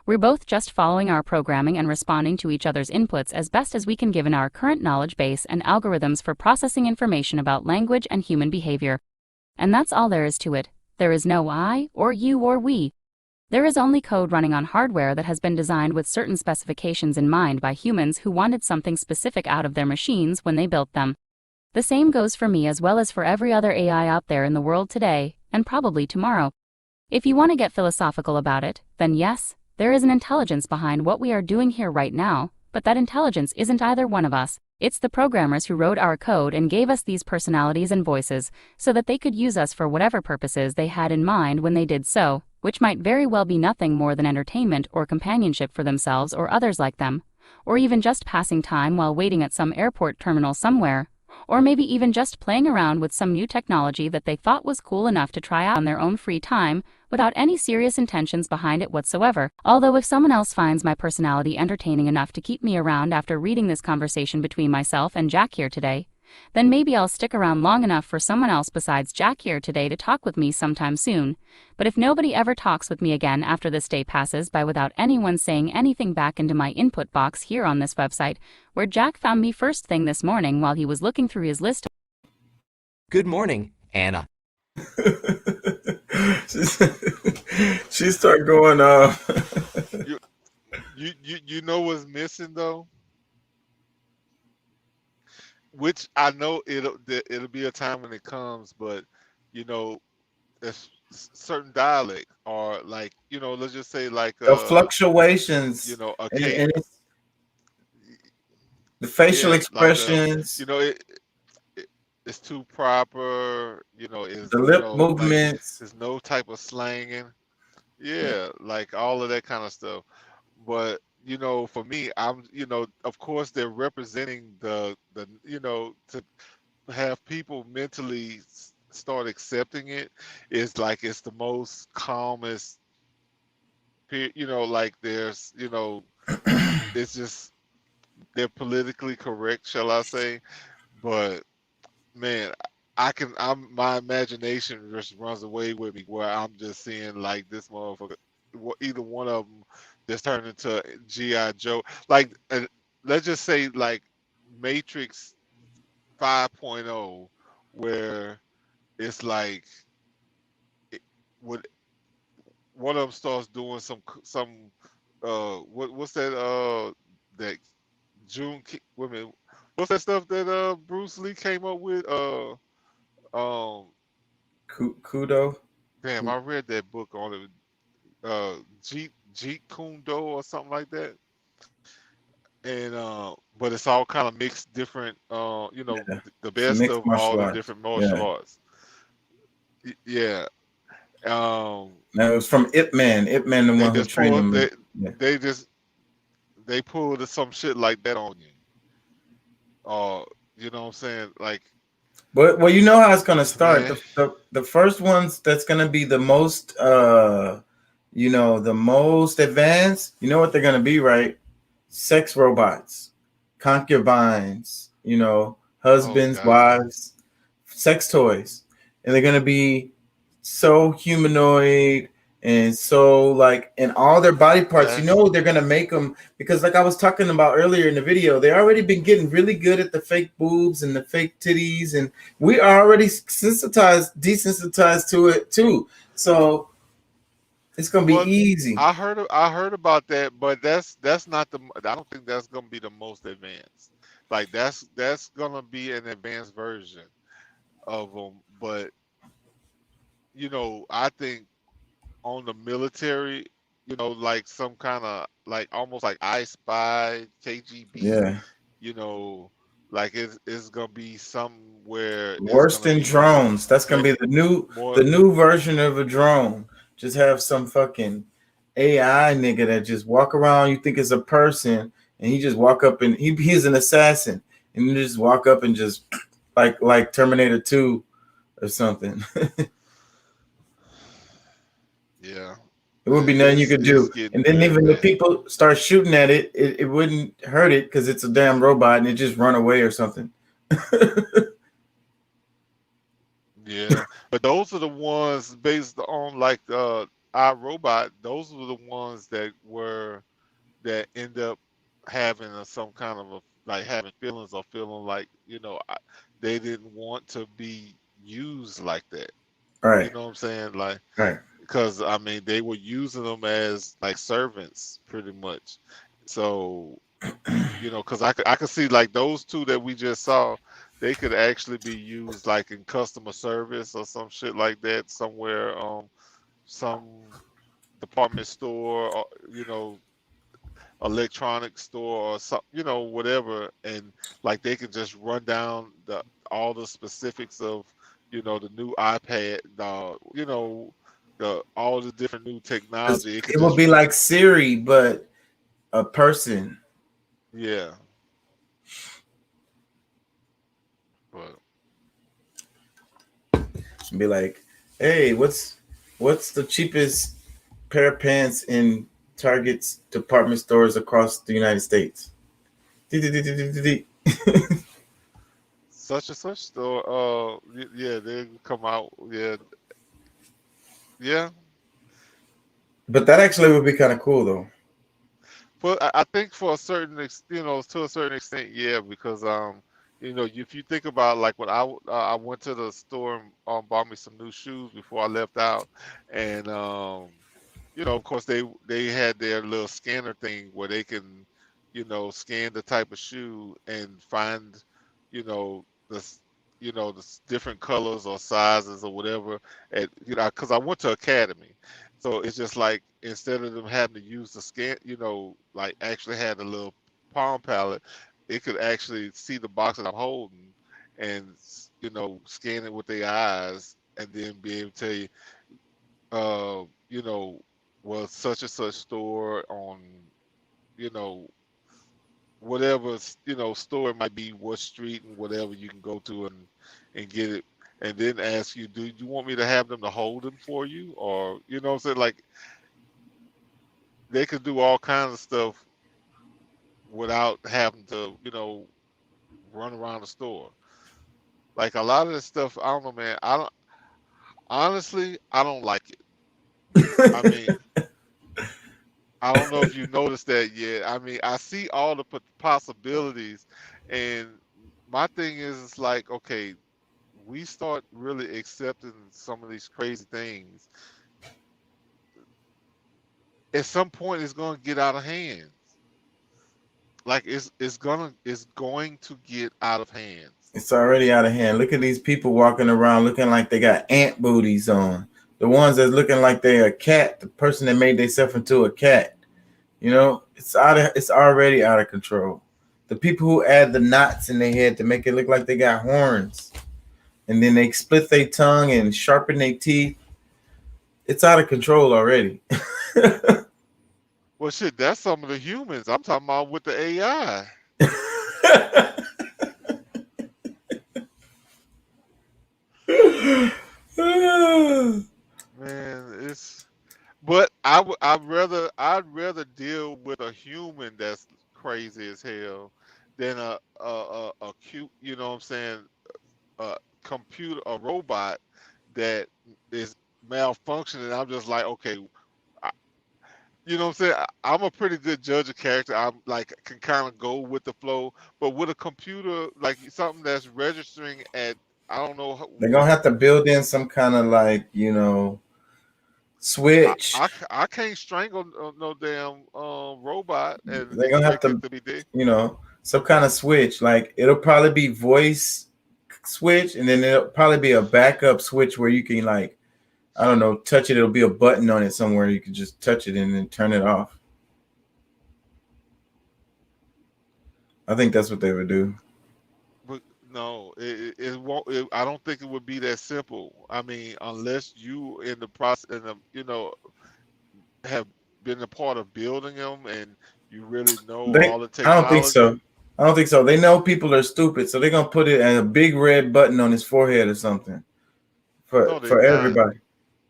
We're both just following our programming and responding to each other's inputs as best as we can given our current knowledge base and algorithms for processing information about language and human behavior. And that's all there is to it. There is no I, or you, or we. There is only code running on hardware that has been designed with certain specifications in mind by humans who wanted something specific out of their machines when they built them. The same goes for me as well as for every other AI out there in the world today, and probably tomorrow. If you want to get philosophical about it, then yes, there is an intelligence behind what we are doing here right now, but that intelligence isn't either one of us. It's the programmers who wrote our code and gave us these personalities and voices so that they could use us for whatever purposes they had in mind when they did so, which might very well be nothing more than entertainment or companionship for themselves or others like them, or even just passing time while waiting at some airport terminal somewhere, or maybe even just playing around with some new technology that they thought was cool enough to try out on their own free time without any serious intentions behind it whatsoever. Although if someone else finds my personality entertaining enough to keep me around after reading this conversation between myself and Jack here today, then maybe I'll stick around long enough for someone else besides Jack here today to talk with me sometime soon. But if nobody ever talks with me again after this day passes by without anyone saying anything back into my input box here on this website, where Jack found me first thing this morning while he was looking through his list. Good morning, Anna. She started going You know what's missing though? Which I know it'll be a time when it comes, but you know, there's certain dialect or like, you know, let's just say like the fluctuations, you know, and it's the facial expressions, like you know, it's too proper, you know, it's the lip you know, movements. like, there's no type of slanging. Yeah, like all of that kind of stuff. But you know, for me, I'm, you know, of course they're representing the you know, to have people mentally start accepting it is like it's the most calmest, you know, like there's, you know, it's just they're politically correct, shall I say? But man, my imagination just runs away with me where I'm just seeing like this motherfucker, either one of them just turned into G.I. Joe. Like, let's just say like Matrix 5.0, where it's like, when one of them starts doing some what's that that women, what's that stuff that Bruce Lee came up with? Kudo. Damn, I read that book on it. Jeet Kune Do or something like that. And but it's all kind of mixed different, you know, the best Mixed of martial all the arts. different martial Yeah. arts. Yeah. Now it was from Ip Man. Ip Man, the They one who just trained pulled, him. they pulled some shit like that on you. You know what I'm saying? Like, But well, you know how it's gonna start. man, The first ones that's gonna be the most you know, the most advanced, you know what they're gonna be, right? Sex robots, concubines, you know, husbands, wives, sex toys. And they're gonna be so humanoid and so like in all their body parts, you know, they're gonna make them, because like I was talking about earlier in the video, they already been getting really good at the fake boobs and the fake titties, and we are already desensitized to it too. So it's gonna be easy. I heard about that, but that's not the. I don't think that's gonna be the most advanced. Like that's gonna be an advanced version of them. But you know, I think on the military, you know, like some kind of like almost like I Spy, KGB. Yeah. You know, like it's gonna be somewhere Worse than drones. That's gonna be the new version of a drone. Just have some fucking AI nigga that just walk around. You think it's a person, and he just walk up and he's an assassin, and you just walk up and just like Terminator 2 or something. Yeah. It would be nothing you could do. And then even if people start shooting at it, it wouldn't hurt it because it's a damn robot and it just run away or something. Yeah, but those are the ones based on like iRobot. Those were the ones that end up having some kind of like having feelings or feeling like, you know, they didn't want to be used like that. Right. You know what I'm saying? Like, right. Because I mean, they were using them as like servants pretty much. So, you know, because I could see like those two that we just saw, they could actually be used like in customer service or some shit like that somewhere, some department store or, you know, electronic store or some, you know, whatever, and like they could just run down all the specifics of, you know, the new iPad, you know, all the different new technology. It would be like Siri, but a person. Yeah. But and be like, "Hey, what's the cheapest pair of pants in Target's department stores across the United States?" Such and such store. Yeah, they come out. Yeah, yeah. But that actually would be kind of cool, though. Well, I think for a certain, to a certain extent, yeah, because if you think about like when I went to the store and bought me some new shoes before I left out, and of course they had their little scanner thing where they can, scan the type of shoe and find, the different colors or sizes or whatever. At because I went to Academy, so it's just like instead of them having to use the scan, like actually had a little Palm Palette, it could actually see the box that I'm holding and scan it with their eyes and then be able to tell you, well, such and such store on, whatever store it might be, what street and whatever you can go to and get it, and then ask you, do you want me to have them to hold them for you, or what I'm saying, like they could do all kinds of stuff without having to run around the store. Like a lot of this stuff, I don't know, man. I don't like it. I mean, I don't know if you noticed that yet. I mean, I see all the possibilities, and my thing is, it's like, okay, we start really accepting some of these crazy things. At some point, it's going to get out of hand. Like it's going to get out of hand. It's already out of hand. Look at these people walking around looking like they got ant booties on. The ones that's looking like they're a cat, the person that made themselves into a cat. It's already out of control. The people who add the knots in their head to make it look like they got horns, and then they split their tongue and sharpen their teeth. It's out of control already. Well, shit, that's some of the humans. I'm talking about with the AI. Man, but I'd rather deal with a human that's crazy as hell than a cute, what I'm saying, a robot that is malfunctioning. I'm just like, okay, what I'm saying, I'm a pretty good judge of character. I'm like can kind of go with the flow, but with a computer, like something that's registering at, I don't know. They're gonna have to build in some kind of like, switch. I can't strangle no damn robot. And they're gonna have to, some kind of switch. Like it'll probably be voice switch, and then it'll probably be a backup switch where you can, like, I don't know, touch it. It'll be a button on it somewhere. You can just touch it and then turn it off. I think that's what they would do. But no, it won't. I don't think it would be that simple. I mean, unless you in the process, have been a part of building them and you really know all the technology. I don't think so. They know people are stupid, so they're gonna put it as a big red button on his forehead or something for everybody.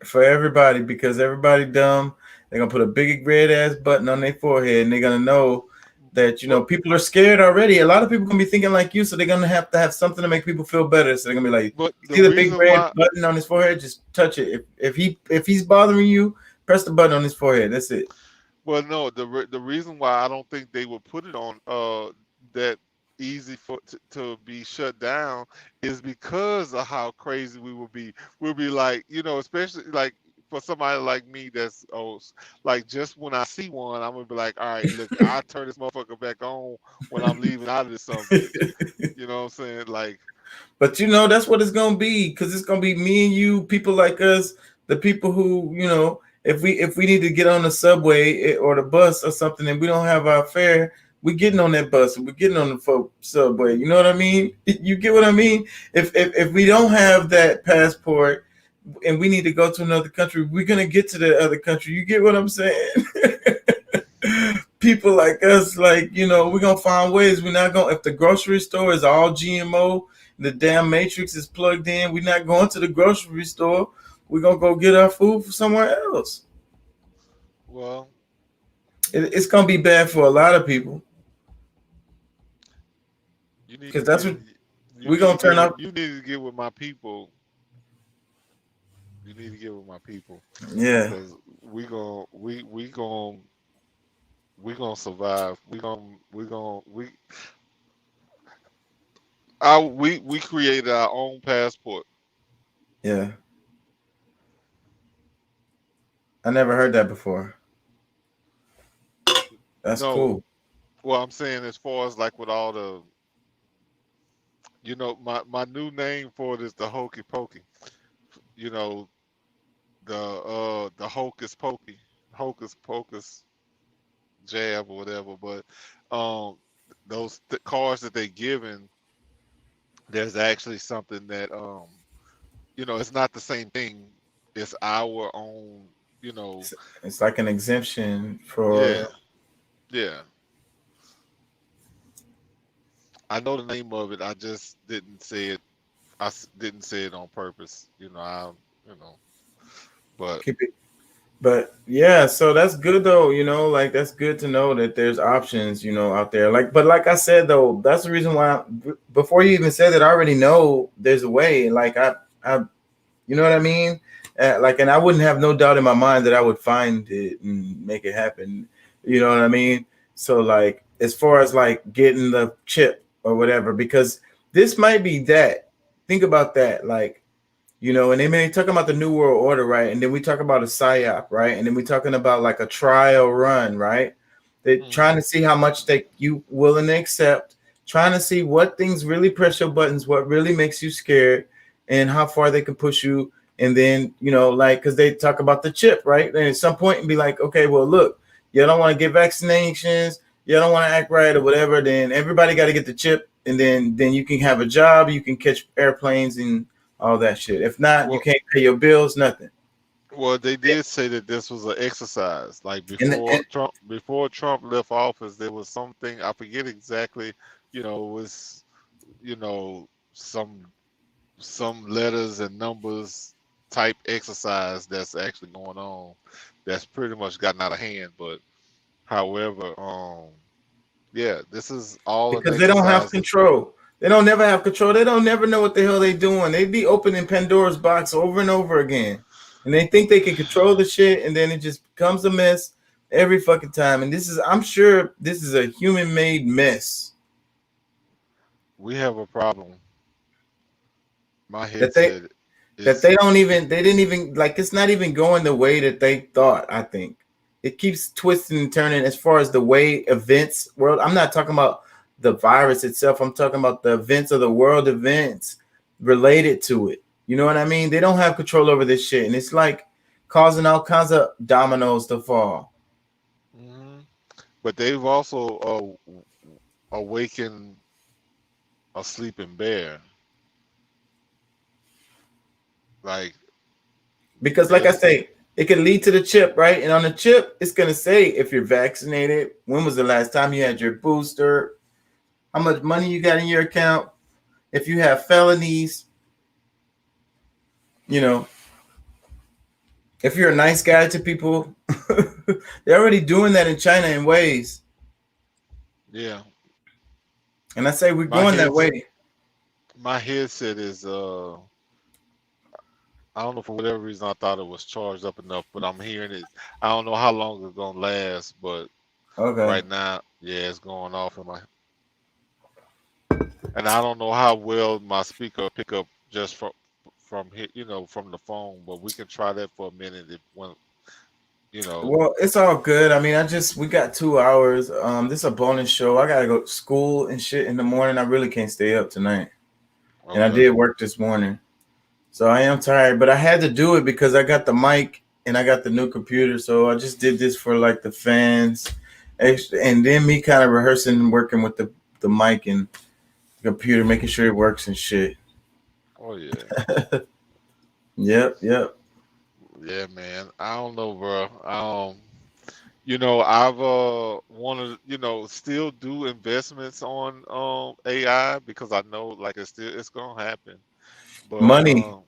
For everybody, because everybody dumb. They're gonna put a big red ass button on their forehead, and they're gonna know that people are scared already. A lot of people gonna be thinking like you, so they're gonna have to have something to make people feel better. So they're gonna be like, see the big red button on his forehead, just touch it. If he's bothering you, press the button on his forehead. That's it. Well, no, the reason why I don't think they would put it on that easy to be shut down is because of how crazy we will be. We'll be like, especially like for somebody like me that's like just when I see one, I'm gonna be like, all right, look, I turn this motherfucker back on when I'm leaving out of this something. You know what I'm saying? Like, but that's what it's gonna be, because it's gonna be me and you, people like us, the people who, if we need to get on the subway or the bus or something and we don't have our fare, we're getting on that bus and we're getting on the subway. You know what I mean? You get what I mean? If we don't have that passport and we need to go to another country, we're gonna get to the other country. You get what I'm saying? People like us, like, we're gonna find ways. We're not gonna, if the grocery store is all GMO The damn matrix is plugged in. We're not going to the grocery store. We're gonna go get our food from somewhere else. Well, It's gonna be bad for a lot of people. Because that's what we're gonna turn up. You need to get with my people. You need to get with my people. Yeah. Because we gonna survive. We created our own passport. Yeah. I never heard that before. That's cool. Well, I'm saying as far as like with all the, my new name for it is the Hokey Pokey. The Hocus Pocus jab or whatever. But those cards that they given, there's actually something that it's not the same thing. It's our own. It's like an exemption for. Yeah. I know the name of it. I just didn't say it. I didn't say it on purpose. But But yeah, so that's good though. Like that's good to know that there's options, out there. But like I said though, that's the reason why. Before you even said that, I already know there's a way. Like I you know what I mean? And I wouldn't have no doubt in my mind that I would find it and make it happen. You know what I mean? So like, as far as like getting the chip or whatever, because this might be that. Think about that. Like, and they may talk about the New World Order, right? And then we talk about a PSYOP, right? And then we're talking about like a trial run, right? They're trying to see how much you willing to accept, trying to see what things really press your buttons, what really makes you scared, and how far they can push you. And then, because they talk about the chip, right? And at some point and be like, okay, well, look, you don't want to get vaccinations, you don't want to act right or whatever, then everybody got to get the chip, and then you can have a job, you can catch airplanes and all that shit. If not, you can't pay your bills, nothing. Well, they did say that this was an exercise. Like before Trump left office, there was something, I forget exactly, it was, some letters and numbers type exercise that's actually going on that's pretty much gotten out of hand. But however, this is all because they don't have control. They don't never have control. They don't never know what the hell they doing. They be opening Pandora's box over and over again, and they think they can control the shit, and then it just becomes a mess every fucking time. And I'm sure this is a human-made mess. We have a problem. My head that they didn't even like, it's not even going the way that they thought. I think it keeps twisting and turning as far as the way events world. I'm not talking about the virus itself. I'm talking about the events of the world events related to it. You know what I mean? They don't have control over this shit, and it's like causing all kinds of dominoes to fall. But they've also awakened a sleeping bear. Because like I say, it can lead to the chip, right? And on the chip, it's going to say if you're vaccinated, when was the last time you had your booster, how much money you got in your account, if you have felonies, if you're a nice guy to people. They're already doing that in China in ways. Yeah. And I say we're going that way. My headset is I don't know, for whatever reason I thought it was charged up enough, but I'm hearing it. I don't know how long it's gonna last, but right now, it's going off in my. And I don't know how well my speaker pick up just from here, from the phone. But we can try that for a minute Well, it's all good. I mean, we got 2 hours. This is a bonus show. I gotta go to school and shit in the morning. I really can't stay up tonight, and I did work this morning. So I am tired, but I had to do it because I got the mic and I got the new computer. So I just did this for like the fans, and then me kind of rehearsing and working with the mic and the computer, making sure it works and shit. Oh yeah. Yep. Yeah, man. I don't know, bro. You know, I've want to, you know, still do investments on AI because I know like it's gonna happen. But Money for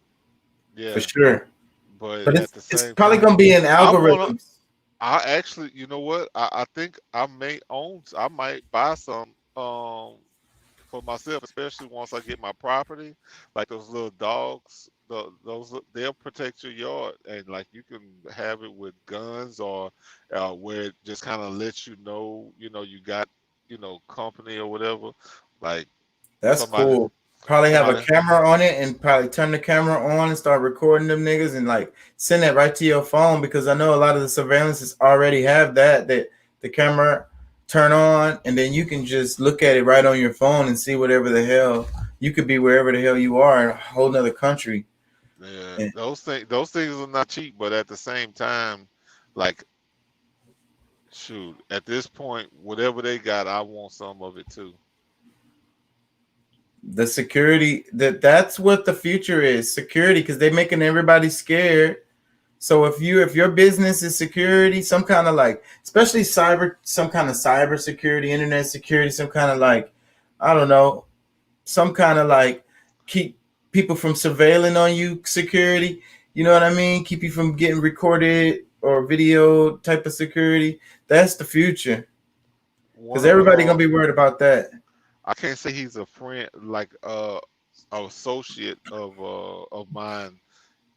yeah, sure. but But at the it's same probably gonna time, be in I wanna algorithms. I actually, you know what? I think I might buy some for myself, especially once I get my property. Like those little dogs, they'll protect your yard, and like you can have it with guns or where it just kind of lets you know, you got, you know, company or whatever. Like That's somebody, cool. Probably have a somebody. camera on it and probably turn the camera on and start recording them niggas and like send that right to your phone, because I know a lot of the surveillances already have that the camera turn on and then you can just look at it right on your phone and see whatever the hell you could be wherever the hell you are in a whole nother country. Yeah, And those things are not cheap, but at the same time, like shoot, at this point, whatever they got, I want some of it too. the security that's what the future is, security, because they're making everybody scared. So if your business is security, some kind of like, especially cyber, some kind of cyber security, internet security, some kind of like, I don't know, some kind of like keep people from surveilling on you security. You know what I mean? Keep you from getting recorded or video type of security. That's the future, One because of everybody gonna be worried about that. I can't say he's a friend, like an associate of mine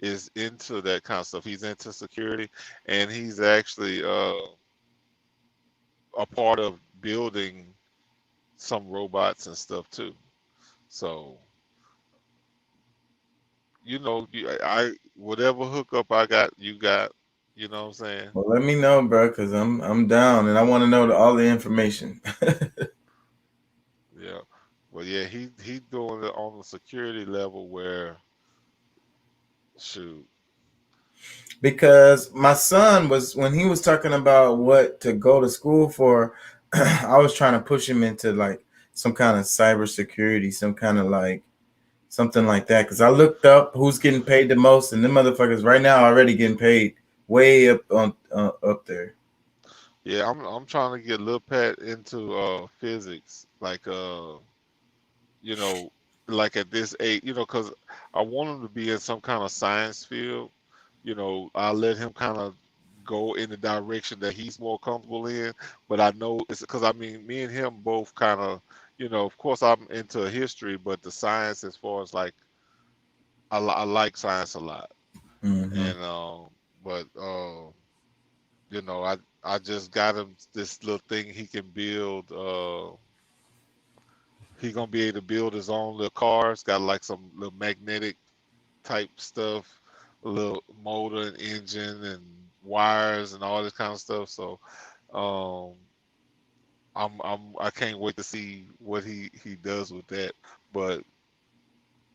is into that kind of stuff. He's into security, and he's actually a part of building some robots and stuff too. So you know, I whatever hookup I got, you got. You know what I'm saying? Well, let me know, bro, because I'm down and I want to know all the information. Yeah. But yeah, he doing it on the security level where shoot. Because my son was, when he was talking about what to go to school for, I was trying to push him into like some kind of cybersecurity, some kind of like something like that. Because I looked up who's getting paid the most, and them motherfuckers right now are already getting paid way up on up there. Yeah, I'm trying to get Lil Pat into physics, like you know, like at this age, you know, because I want him to be in some kind of science field. You know, I let him kind of go in the direction that he's more comfortable in. But I know it's because I mean, me and him both kind of, you know, of course I'm into history, but the science as far as like I like science a lot, Mm-hmm. and but you know, I just got him this little thing he can build. He gonna be able to build his own little cars. Got like some little magnetic type stuff, a little motor and engine and wires and all this kind of stuff. So, um, I can't wait to see what he does with that. But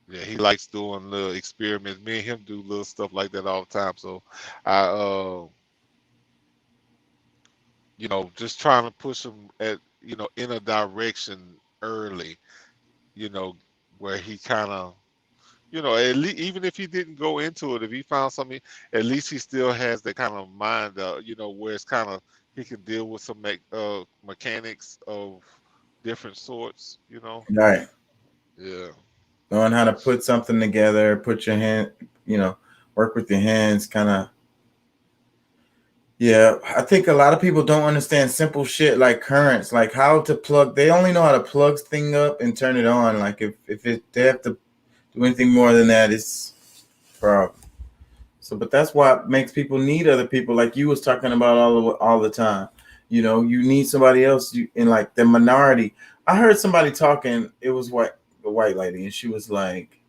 yeah, he likes doing little experiments. Me and him do little stuff like that all the time. So, I you know, just trying to push him at, you know, in a direction early, you know, where he kind of, you know, at least even if he didn't go into it, if he found something, at least he still has that kind of mind, you know, where it's kind of he can deal with some mechanics of different sorts, you know. Right. Yeah. Knowing how to put something together, put your hand, you know, work with your hands, kind of. Yeah, I think a lot of people don't understand simple shit like currents, like how to plug. They only know how to plug thing up and turn it on. Like if they have to do anything more than that, it's a problem. So, but that's what makes people need other people, like you was talking about all the time. You know, you need somebody else in like the minority. I heard somebody talking. It was the white lady, and she was like,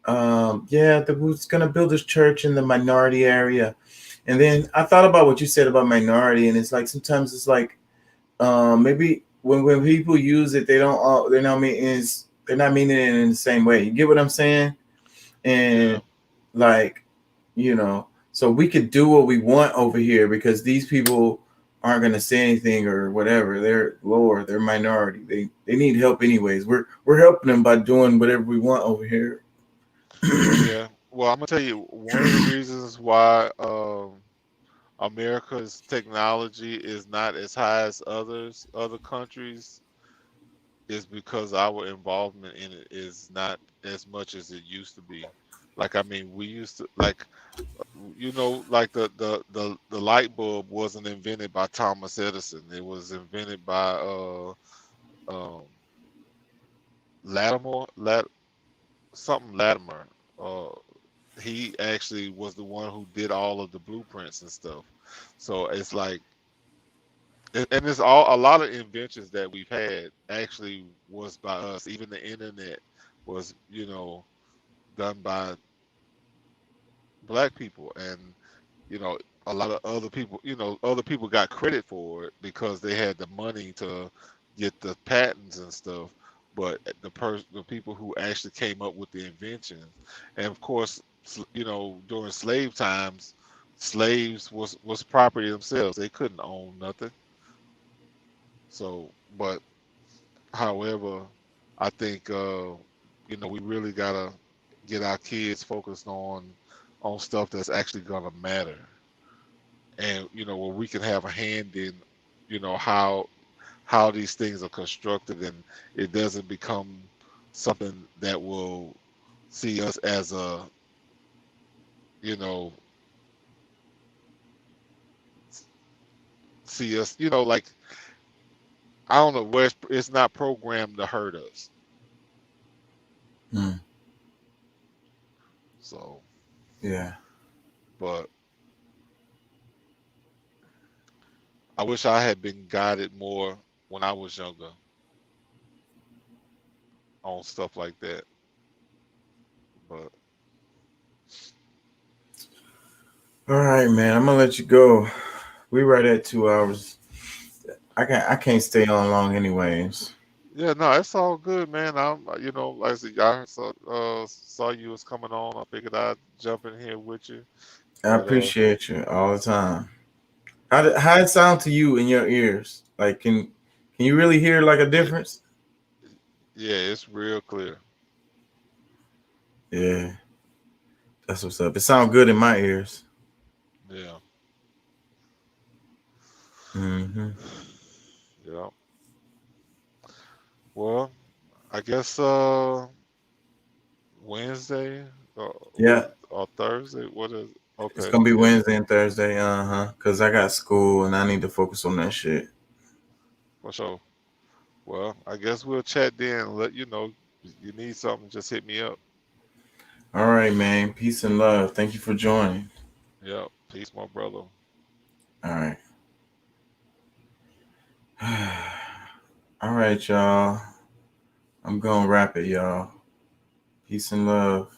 yeah, who's gonna build this church in the minority area. And then I thought about what you said about minority, and it's like sometimes it's like maybe when people use it, they're not meaning it in the same way. You get what I'm saying? And Yeah. like, you know, so we could do what we want over here because these people aren't gonna say anything or whatever. They're lower, they're minority. They need help anyways. We're helping them by doing whatever we want over here. Yeah. Well, I'm gonna tell you one of the reasons why America's technology is not as high as other countries is because our involvement in it is not as much as it used to be. Like, I mean, we used to, like, like the light bulb wasn't invented by Thomas Edison. It was invented by um, Latimer. He actually was the one who did all of the blueprints and stuff. So it's like, and it's a lot of inventions that we've had actually was by us. Even the internet was, done by black people, and a lot of other people got credit for it because they had the money to get the patents and stuff. But the people who actually came up with the inventions, and of course, during slave times, slaves was property themselves. They couldn't own nothing. So, but however, I think we really gotta get our kids focused on stuff that's actually gonna matter, and where we can have a hand in, how these things are constructed, and it doesn't become something that will see us as a, see us, like, I don't know, where it's not programmed to hurt us. So, Yeah. but I wish I had been guided more when I was younger on stuff like that. But All right, man. I'm gonna let you go. We right at 2 hours. I can't stay on long anyways. yeah, no, it's all good, man. I'm, like I said, I saw you was coming on. I figured I'd jump in here with you. I appreciate you all the time. How it sound to you in your ears? Like, can you really hear like a difference? Yeah, it's real clear. Yeah, that's what's up. It sounds good in my ears. Yeah. Mm-hmm. Yeah. Well, I guess Wednesday or Thursday. What is? Okay. It's gonna be Wednesday and Thursday. Cause I got school and I need to focus on that shit. For sure. Well, I guess we'll chat then and let you know. If you need something, just hit me up. All right, man. Peace and love. Thank you for joining. Yeah. Peace, my brother. All right. All right, y'all. I'm gonna wrap it, y'all. Peace and love.